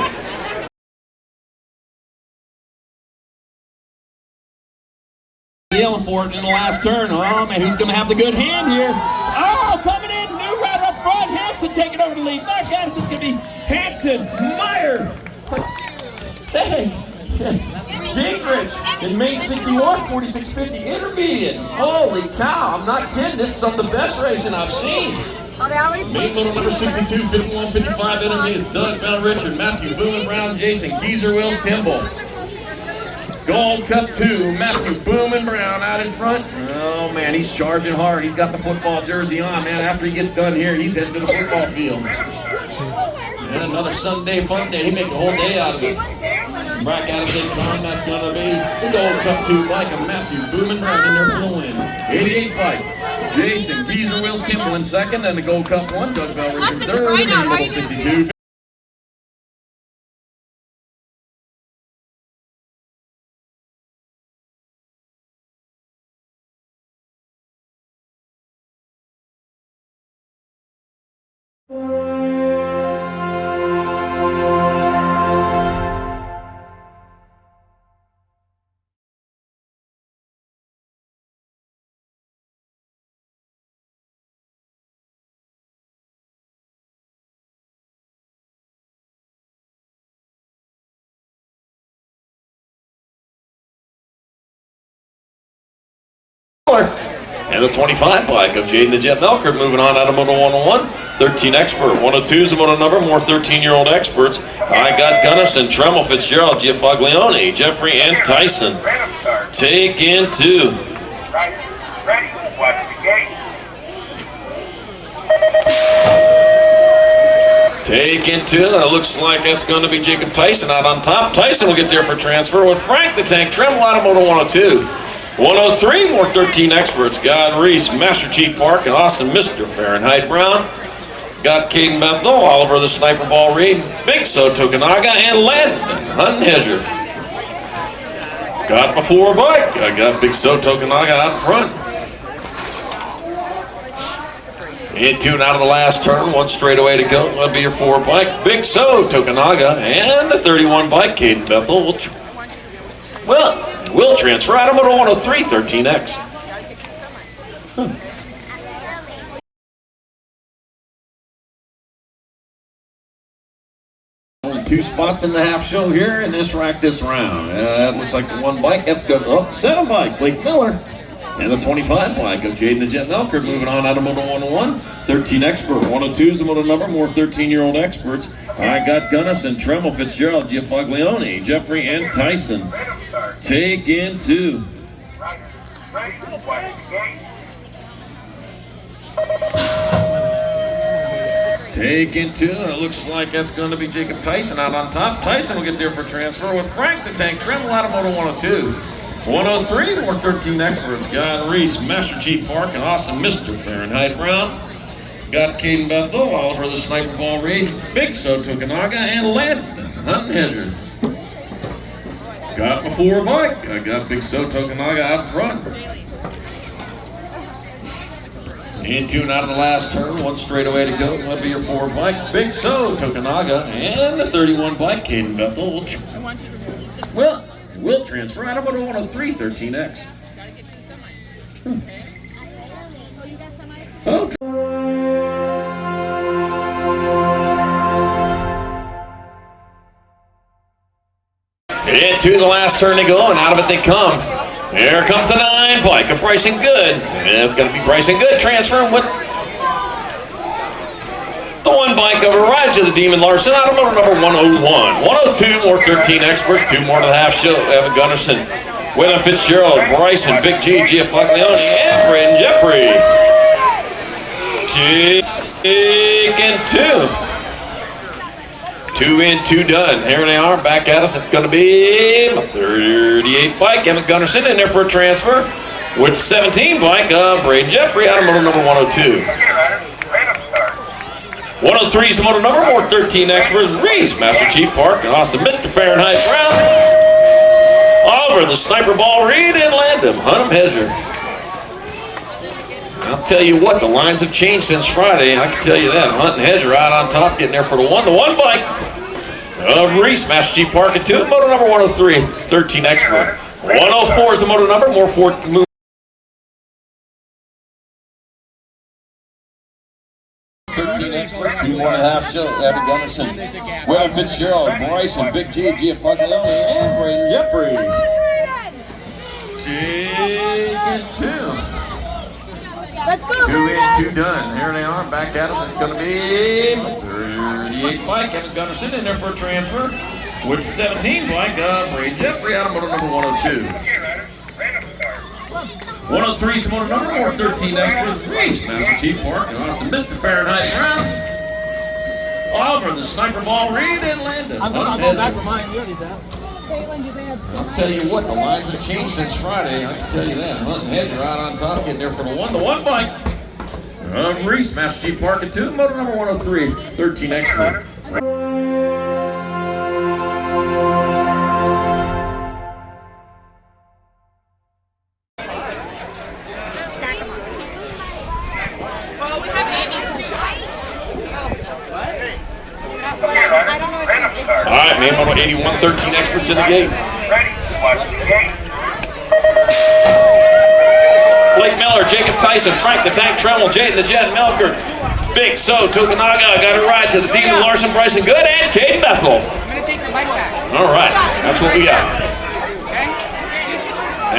Yelling for it in the last turn. Oh, man, who's going to have the good hand here? Oh, coming in, new rider up front. Hanson taking over the lead. Back at us, it's going to be Hanson, Meyer. Hey, Gingrich in main 61, 4650 intermediate. Holy cow, I'm not kidding. This is some of the best racing I've seen. Main little number 62, 51, 55 intermediate. Doug Bell Richard, Matthew Boone Brown, Jason Geezer, Wills Kimball. Gold Cup 2, Matthew Boom Brown out in front. Oh man, he's charging hard. He's got the football jersey on, man. After he gets done here, he's heading to the football field. And another Sunday fun day. He made the whole day out of it. Back out of the time, that's going to be the Gold Cup 2 bike of Matthew Boom Brown in there for the win. 88 bike. Jason Geezer, Wills Kimball in second, and the Gold Cup 1, Doug Bell Richard third, and little 62. And the 25 bike of Jaden the Jet Melker moving on out of Moto 101. 13 expert, 102 is the moto number, more 13-year-old experts. I got Gunnison, Tremmel, Fitzgerald, Giafaglione, Jeffrey, and Tyson. Take in 2. Ready, watch the gate. Take in 2, and it looks like that's going to be Jacob Tyson out on top. Tyson will get there for transfer with Frank the Tank Tremmel out of Moto 102. 103, more 13 experts. God Reese, Master Chief Park, and Austin, Mr. Fahrenheit Brown. Got Caden Bethel, Oliver the Sniper Ball Reed, Big So Tokunaga, and Landon Hunt Hedger. Got the 4 bike. I got Big So Tokunaga out front. In 2 out of the last turn, 1 straightaway to go. That'll be your 4 bike. Big So Tokunaga, and the 31 bike, Caden Bethel. Will transfer out of Moto 103, 13X. Only 2 spots in the half show here in this rack this round. That looks like the 1 bike. That's good. Oh, 7 bike, Blake Miller. And the 25 bike of Jaden the Jet Melker moving on out of Moto 101. 13 expert, 102 is the moto number, more 13-year-old experts. I got Gunnison, Tremmel, Fitzgerald, Giafaglione, Jeffrey, and Tyson. Take in 2. Ready, watch the gate. Take in 2, and it looks like that's going to be Jacob Tyson out on top. Tyson will get there for transfer with Frank the Tank Tremmel out of Moto 102. 103, more 13 experts. God Reese, Master Chief Park, and Austin, Mr. Fahrenheit Brown. Got Caden Bethel, Oliver the Sniper Ball Reed, Big So Tokunaga, and Landon Hunt Hedger. Got the 4 bike. I got Big So Tokunaga out front. In 2 out of the last turn, 1 straightaway to go. That'll be your 4 bike. Big So Tokunaga, and the 31 bike, Caden Bethel. Will transfer out of Moto 103, 13X. Okay. Into the last turn to go, and out of it they come. Here comes the 9 bike of Bryson Good. And it's going to be Bryson Good transferring with the 1 bike of Elijah the Demon Larson out of motor number 101. 102, more 13 experts, 2 more to the half show. Evan Gunnarsson, William Fitzgerald, Bryson, Big G, Giafaglione, and Brandon Jeffrey. Taking 2. 2 in, 2 done. Here they are, back at us. It's going to be my 38 bike, Emmett Gunnarsson in there for a transfer with 17 bike of Brandon Jeffrey out of motor number 102. 103 is the motor number, more 13 experts. Reese, Master Chief Park, and Austin, Mr. Fahrenheit Brown. Oliver, the Sniper Ball Reed, and Landon Hunt Hedger. I'll tell you what, the lines have changed since Friday. I can tell you that. Hunt and Hedger out on top, getting there for the 1. The 1 bike of Reese, Master Chief Park, and 2. Motor number 103, 13 expert. 104 is the motor number, more 4. 1.5 show. Abby Gunnarsson, William Fitzgerald, Bryson, Big G, Gia Faglione, and Braden Jeffrey. Taking 2. Let's go, 2 in, 2 done. Here they are, back at us. It's going to be 38 bike. Kevin Gunnarsson in there for a transfer. With 17 bike, Braden Jeffrey out of motor number 102. 103 is motor number 413. Next was Reese, Master Chief Park, and Austin, Mr. Fahrenheit Brown. Oliver, the Sniper Ball Reed, and Landon. I'm going to go back for mine. You already did. I'll tell you what, the lines have changed since Friday. I can tell you that. Hunt and Hedge are out on top, getting there for the 1-to-1 bike. Reese, Master Chief Park, and 2, motor number 103, 13 expert. I don't know what you did. All right, man, motor 81, 13 experts in the gate. Ready, watch the gate. Blake Miller, Jacob Tyson, Frank the Tank Tremmel, Jayden the Jet Melker, Big So, Tokunaga, got a ride to the Demon Larson, Bryson Good, and Kate Bethel. I'm gonna take your bike back. All right, that's what we got. Okay?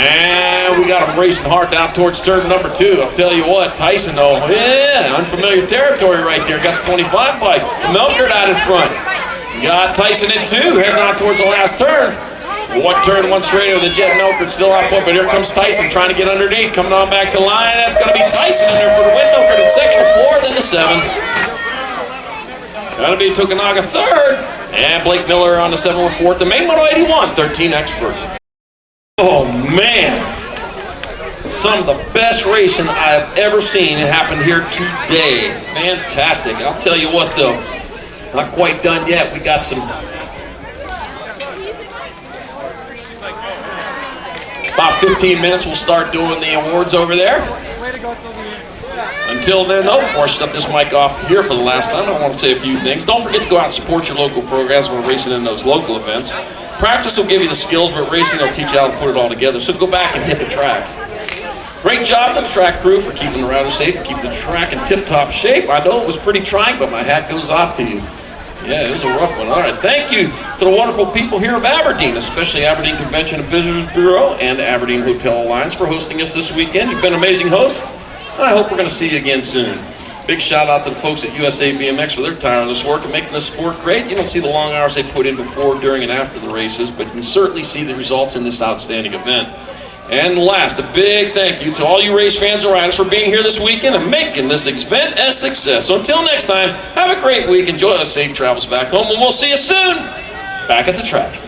And we got him racing hard down towards turn number 2. I'll tell you what, Tyson though, yeah, unfamiliar territory right there. Got the 25 bike. Melkert out in front. Got Tyson in 2, heading on towards the last turn. 1 turn, 1 straight over the Jet Melkert still out point, but here comes Tyson trying to get underneath. Coming on back the line. That's going to be Tyson in there for the win. Melkert in 2nd, 4, then the 7. That'll be Tokunaga 3rd. And Blake Miller on the 7 or 4th. The main moto 81, 13 expert. Oh man, some of the best racing I've ever seen. It happened here today. Fantastic. I'll tell you what though, not quite done yet. We got some, about 15 minutes we'll start doing the awards over there. Until then though, before I shut this mic off here for the last time, I want to say a few things. Don't forget to go out and support your local programs when we're racing in those local events. Practice will give you the skills, but racing will teach you how to put it all together. So go back and hit the track. Great job to the track crew for keeping the riders safe and keeping the track in tip-top shape. I know it was pretty trying, but my hat goes off to you. Yeah, it was a rough one. All right, thank you to the wonderful people here of Aberdeen, especially Aberdeen Convention and Visitors Bureau and Aberdeen Hotel Alliance for hosting us this weekend. You've been amazing hosts, and I hope we're going to see you again soon. Big shout out to the folks at USABMX for their tireless work and making the sport great. You don't see the long hours they put in before, during, and after the races, but you can certainly see the results in this outstanding event. And last, a big thank you to all you race fans and riders for being here this weekend and making this event a success. So until next time, have a great week, enjoy us safe travels back home, and we'll see you soon back at the track.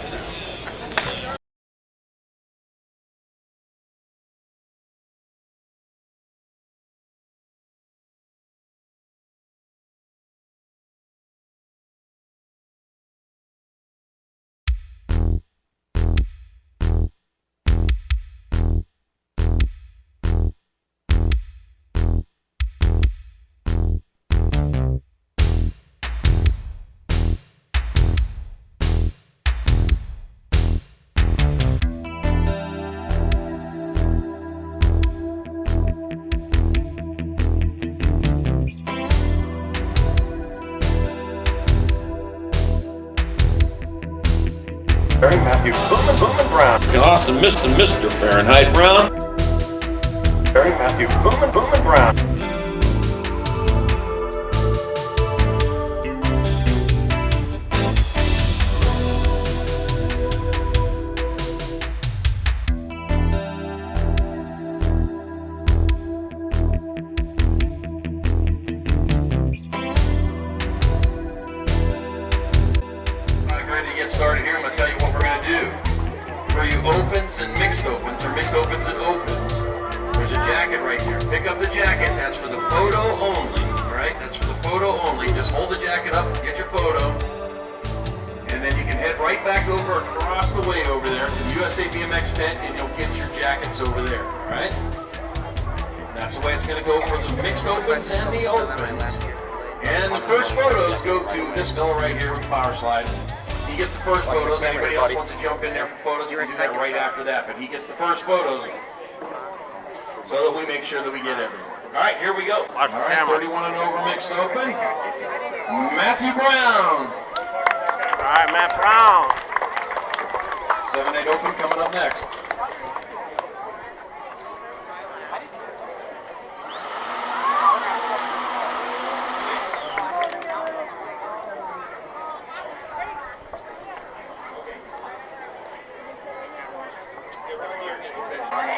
Barry Matthew Boomin' Brown. Austin, Mr. Fahrenheit Brown. Barry Matthew Boomin' Brown. Ready to get started here. I'm going to tell you what we're going to do. For you opens and mixed opens, or mixed opens and opens, there's a jacket right here. Pick up the jacket. That's for the photo only. All right? That's for the photo only. Just hold the jacket up, get your photo, and then you can head right back over across the way over there to the USABMX tent, and you'll get your jackets over there. All right? That's the way it's going to go for the mixed opens and the opens. And the first photos go to this fellow right here with the power slide. He gets the first photos. Anybody else wants to jump in there for photos, you can do that right after that. But he gets the first photos so that we make sure that we get everyone. All right, here we go. All right, 31 and over mixed open. Matthew Brown. All right, Matt Brown. 7-8 open coming up next.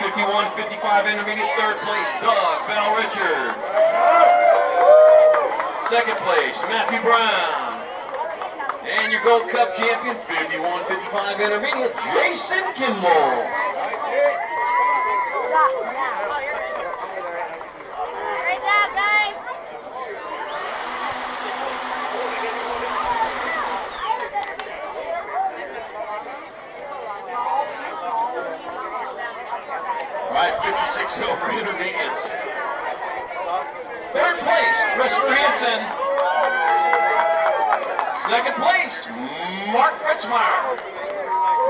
'51, '55 intermediate, third place, Doug Bell Richard. Second place, Matthew Brown. And your Gold Cup champion, 51, '55 intermediate, Jason Kimball. Great job, guys. All right, 56 over intermediates. Third place, Christopher Hansen. Second place, Mark Fritzmeyer.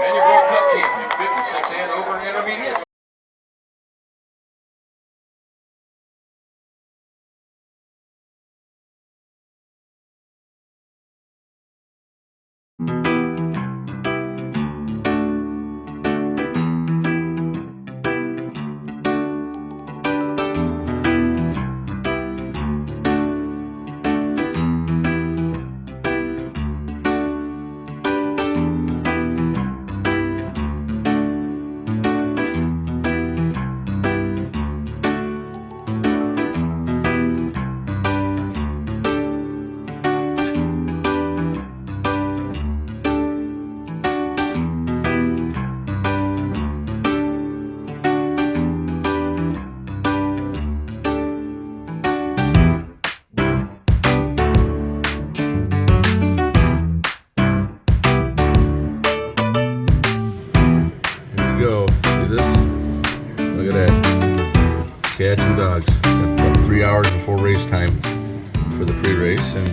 And your World Cup champion, 56 and over intermediate. Go. See this? Look at that. Cats and dogs. Got about 3 hours before race time for the pre-race, and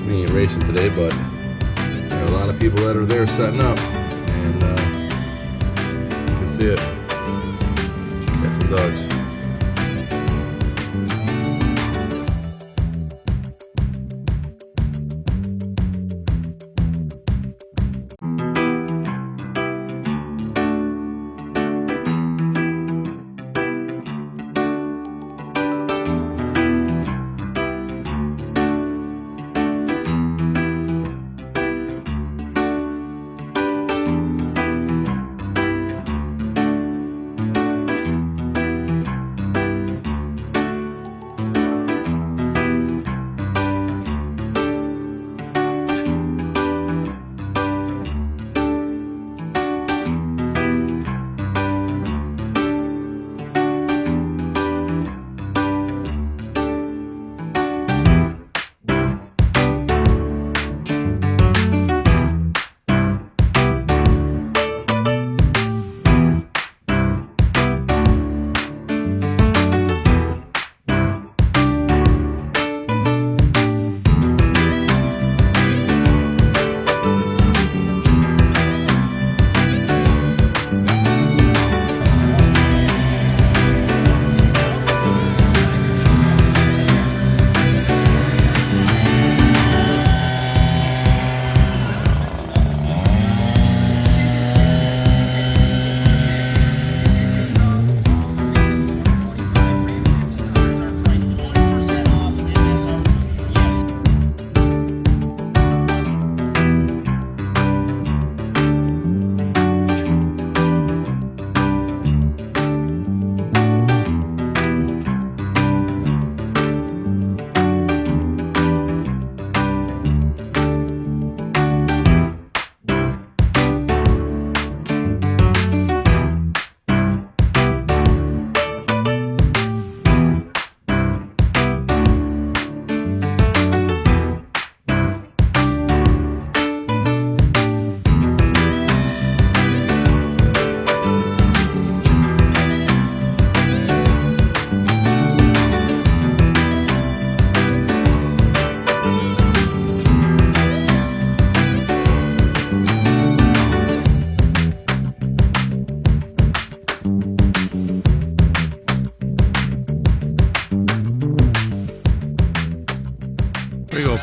we ain't racing today, but there are a lot of people that are there setting up, and you can see it. Cats and dogs.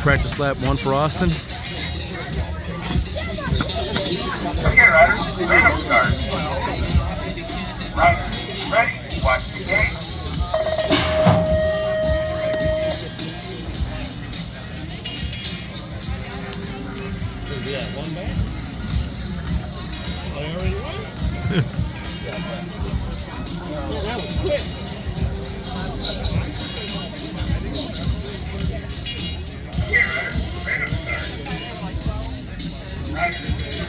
practice lap 1 for Austin. Okay, riders, random start. Riders, ready, watch the gate.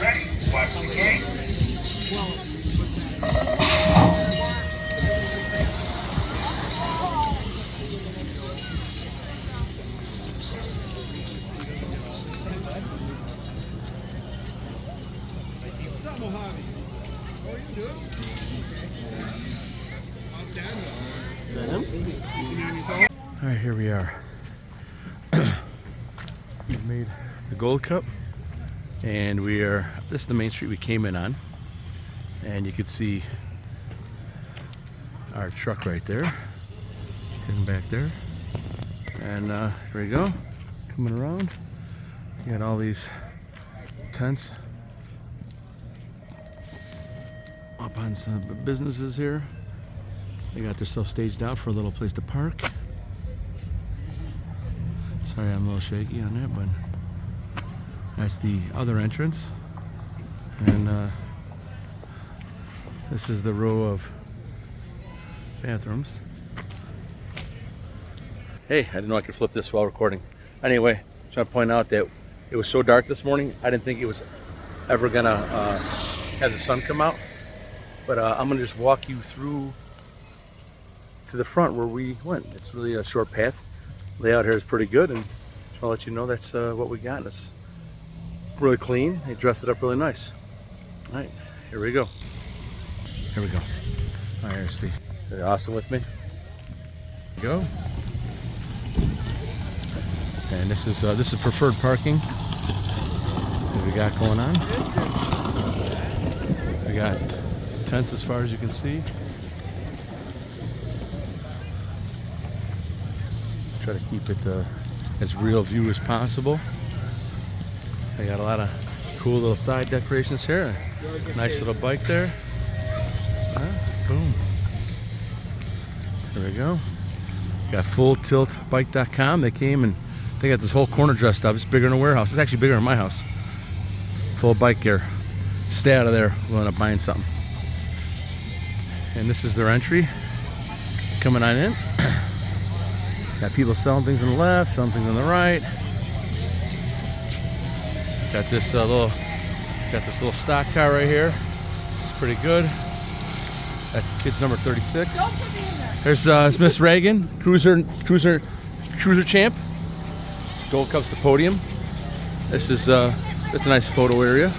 Ready, watch the gate. All right, here we are. We've made the Gold Cup, and this is the main street we came in on, and you could see our truck right there, getting back there, and here we go, coming around. You got all these tents up on some businesses here. They got themselves staged out for a little place to park. Sorry, I'm a little shaky on that, but that's the other entrance. And this is the row of bathrooms. Hey, I didn't know I could flip this while recording. Anyway, I'm trying to point out that it was so dark this morning, I didn't think it was ever gonna have the sun come out. But I'm gonna just walk you through to the front where we went. It's really a short path. Layout here is pretty good, and just want to let you know that's what we got. It's really clean. They dressed it up really nice. All right, here we go. Here we go. All right, see. Are you awesome with me? Here we go. And this is preferred parking that we got going on. We got tents as far as you can see. Try to keep it as real view as possible. I got a lot of cool little side decorations here. Nice little bike there. Boom. There we go. Got fulltiltbike.com. They came and they got this whole corner dressed up. It's bigger than a warehouse. It's actually bigger than my house. Full bike gear. Stay out of there. We'll end up buying something. And this is their entry. Coming on in. Got people selling things on the left, selling things on the right. Got this little stock car right here. It's pretty good. That kid's number 36. There's Miss Reagan, cruiser champ. It's Gold Cups to podium. This is that's a nice photo area.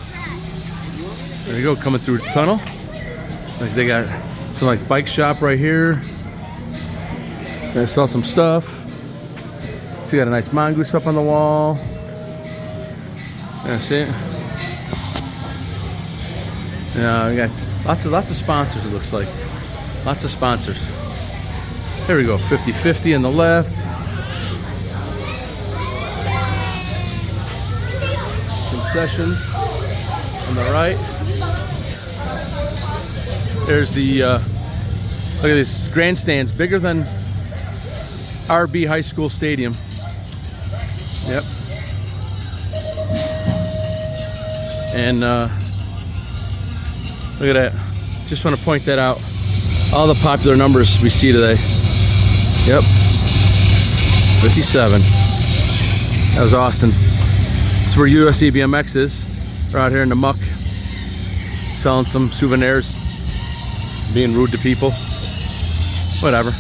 There you go, coming through the tunnel. Like they got some bike shop right here. Gonna sell some stuff. So you got a nice mongoose up on the wall. That's it. Yeah, we got lots of sponsors. It looks like lots of sponsors. There we go. 50/50 on the left. Concessions on the right. There's the look at this grandstands, bigger than RB High School Stadium. Yep. And look at that. Just want to point that out. All the popular numbers we see today. Yep. 57. That was Austin. This is where USABMX is. They're out here in the muck, selling some souvenirs, being rude to people. Whatever.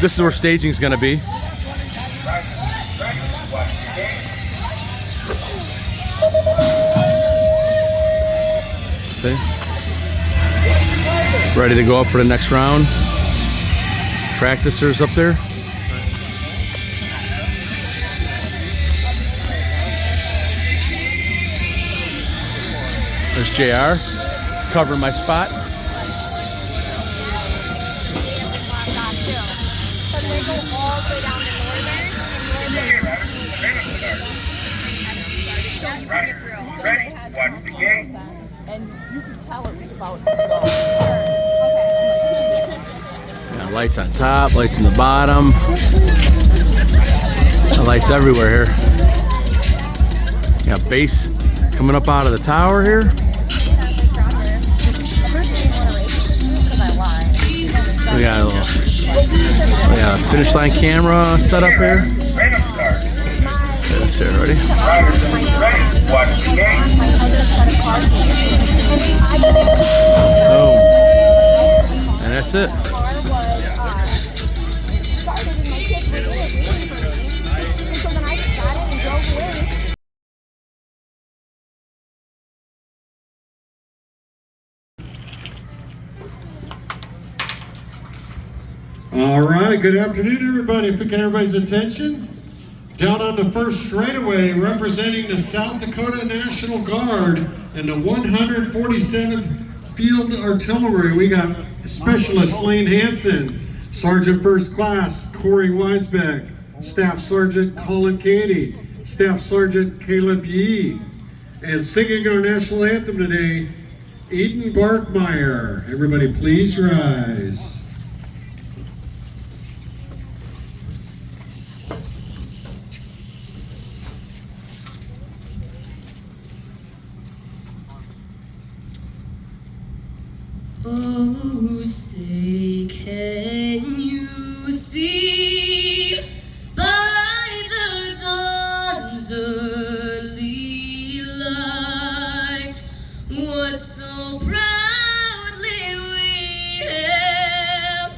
This is where staging is going to be. See? Ready to go up for the next round. Practicers up there. There's JR covering my spot. and you can tell it was about to go. Yeah, lights on top, lights in the bottom. Lights everywhere here. Got base coming up out of the tower here. We got a finish line camera set up here. That's here, ready? Boom. And that's it. All right, good afternoon, everybody. If we can everybody's attention. Down on the first straightaway, representing the South Dakota National Guard and the 147th Field Artillery, we got Specialist Lane Hansen, Sergeant First Class Corey Weisbeck, Staff Sergeant Colin Cady, Staff Sergeant Caleb Yee, and singing our national anthem today, Eden Barkmeyer. Everybody please rise. Oh, say, can you see by the dawn's early light what so proudly we hailed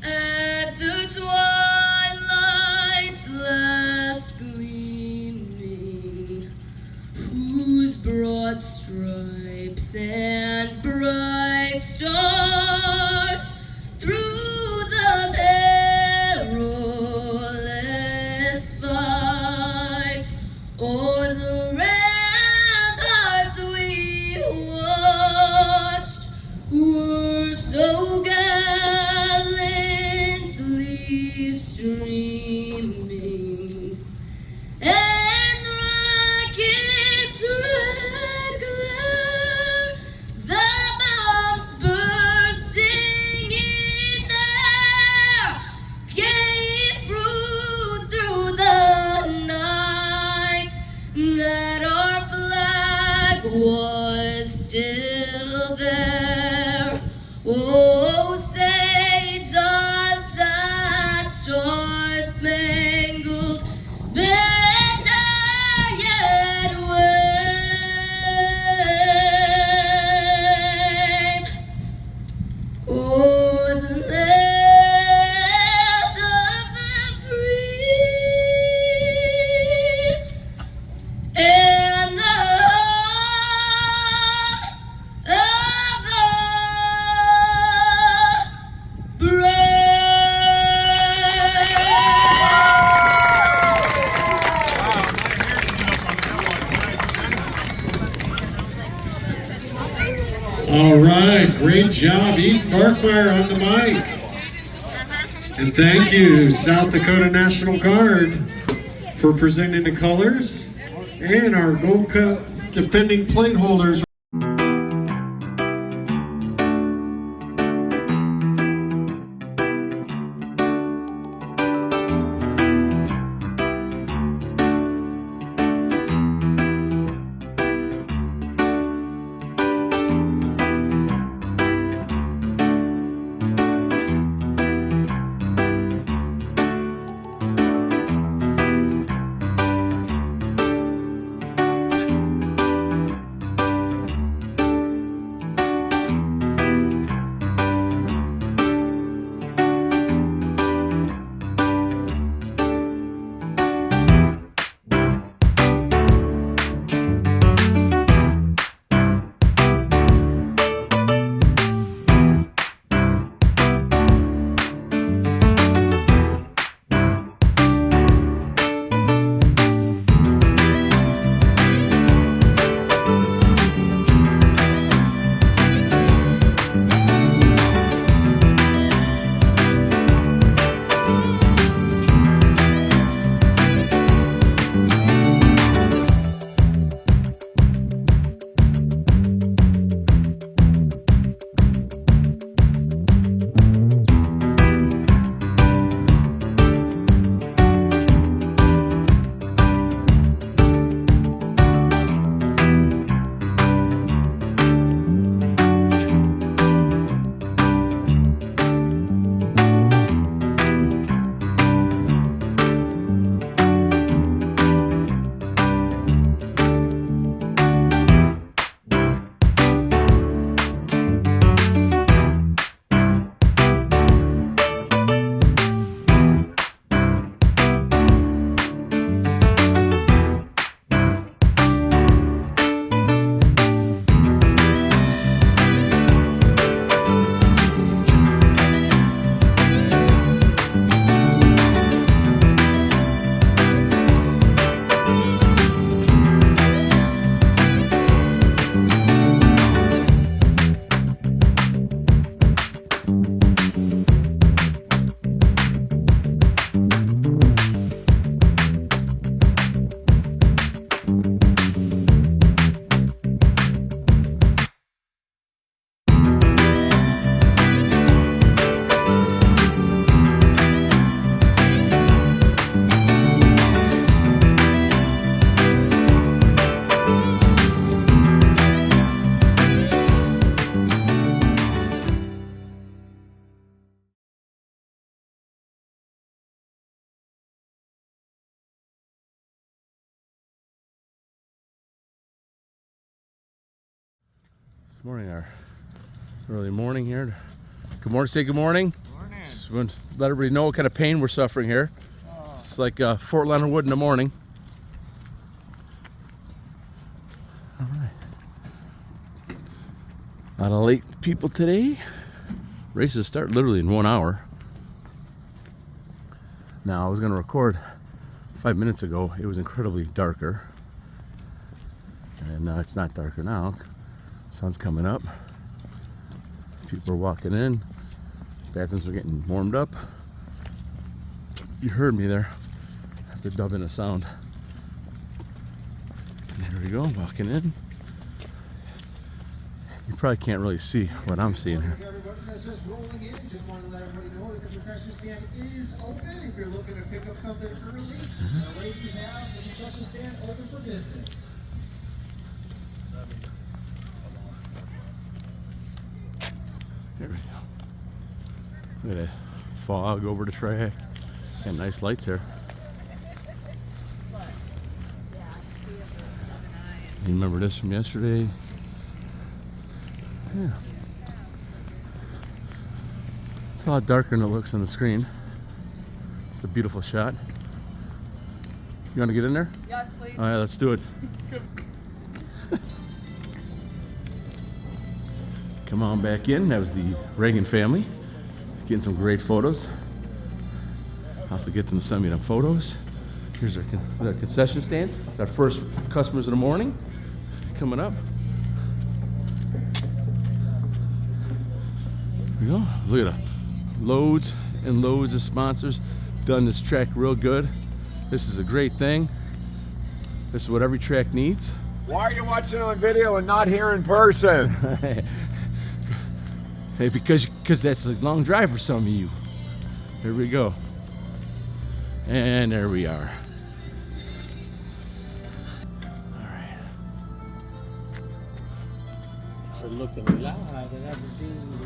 at the twilight's last gleaming, whose broad stripes and bright stars through the perilous fight o'er the ramparts we watched were so gallantly streaming, and the rocket's red glare, the bombs bursting in there, gave proof through the night that our flag was still there. Oh, say, does that star-spangled banner yet wave o'er the land of the free and the home of the brave? All right, great job. Eden Barkmeyer on the mic. And thank you, South Dakota National Guard, for presenting the colors and our Gold Cup defending plate holders. Morning, our early morning here. Good morning, say good morning. Good morning. Let everybody know what kind of pain we're suffering here. It's like Fort Leonard Wood in the morning. All right. A lot of late people today. Races start literally in 1 hour. Now, I was going to record 5 minutes ago. It was incredibly darker. And it's not darker now. Sun's coming up. People are walking in. Bathrooms are getting warmed up. You heard me there. I have to dub in a sound. And here we go, walking in. You probably can't really see what I'm seeing here. Just rolling in, just want to let everybody know that the concession stand is open. If you're looking to pick up something early, ladies have the concession stand open for business. There we go. Look at that fog over the track. Got nice lights here. You remember this from yesterday? Yeah. It's a lot darker than it looks on the screen. It's a beautiful shot. You want to get in there? Yes, please. All right, let's do it. Come on back in. That was the Reagan family. Getting some great photos. I'll have to get them to send me them photos. Here's our concession stand. It's our first customers of the morning coming up. There we go. Look at that. Loads and loads of sponsors. Done this track real good. This is a great thing. This is what every track needs. Why are you watching on video and not here in person? Hey, because that's a long drive for some of you. Here we go. And there we are. All right. We're looking live at Aberdeen.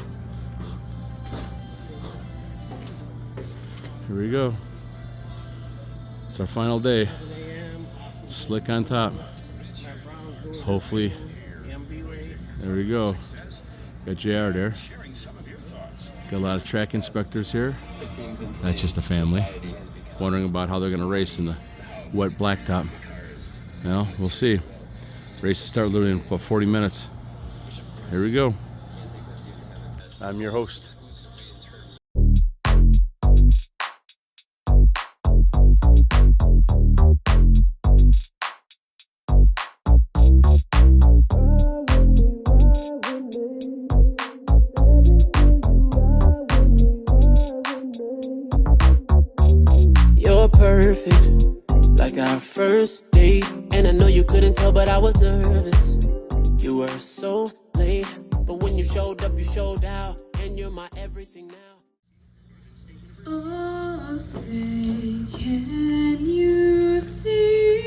Here we go. It's our final day. Slick on top. Hopefully. There we go. Got JR there. Got a lot of track inspectors here. That's just a family. Wondering about how they're going to race in the wet blacktop. Well, we'll see. Races start literally in about 40 minutes. Here we go. I'm your host. Perfect, like our first date. And I know you couldn't tell, but I was nervous. You were so late, but when you showed up, you showed out. And you're my everything now. Oh, say, can you see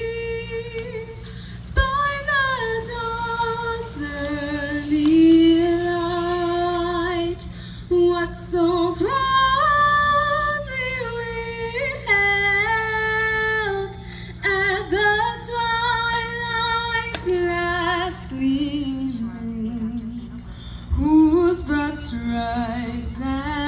by the dawn's early light what so proudly we held at the twilight's last gleaming, whose broad stripes and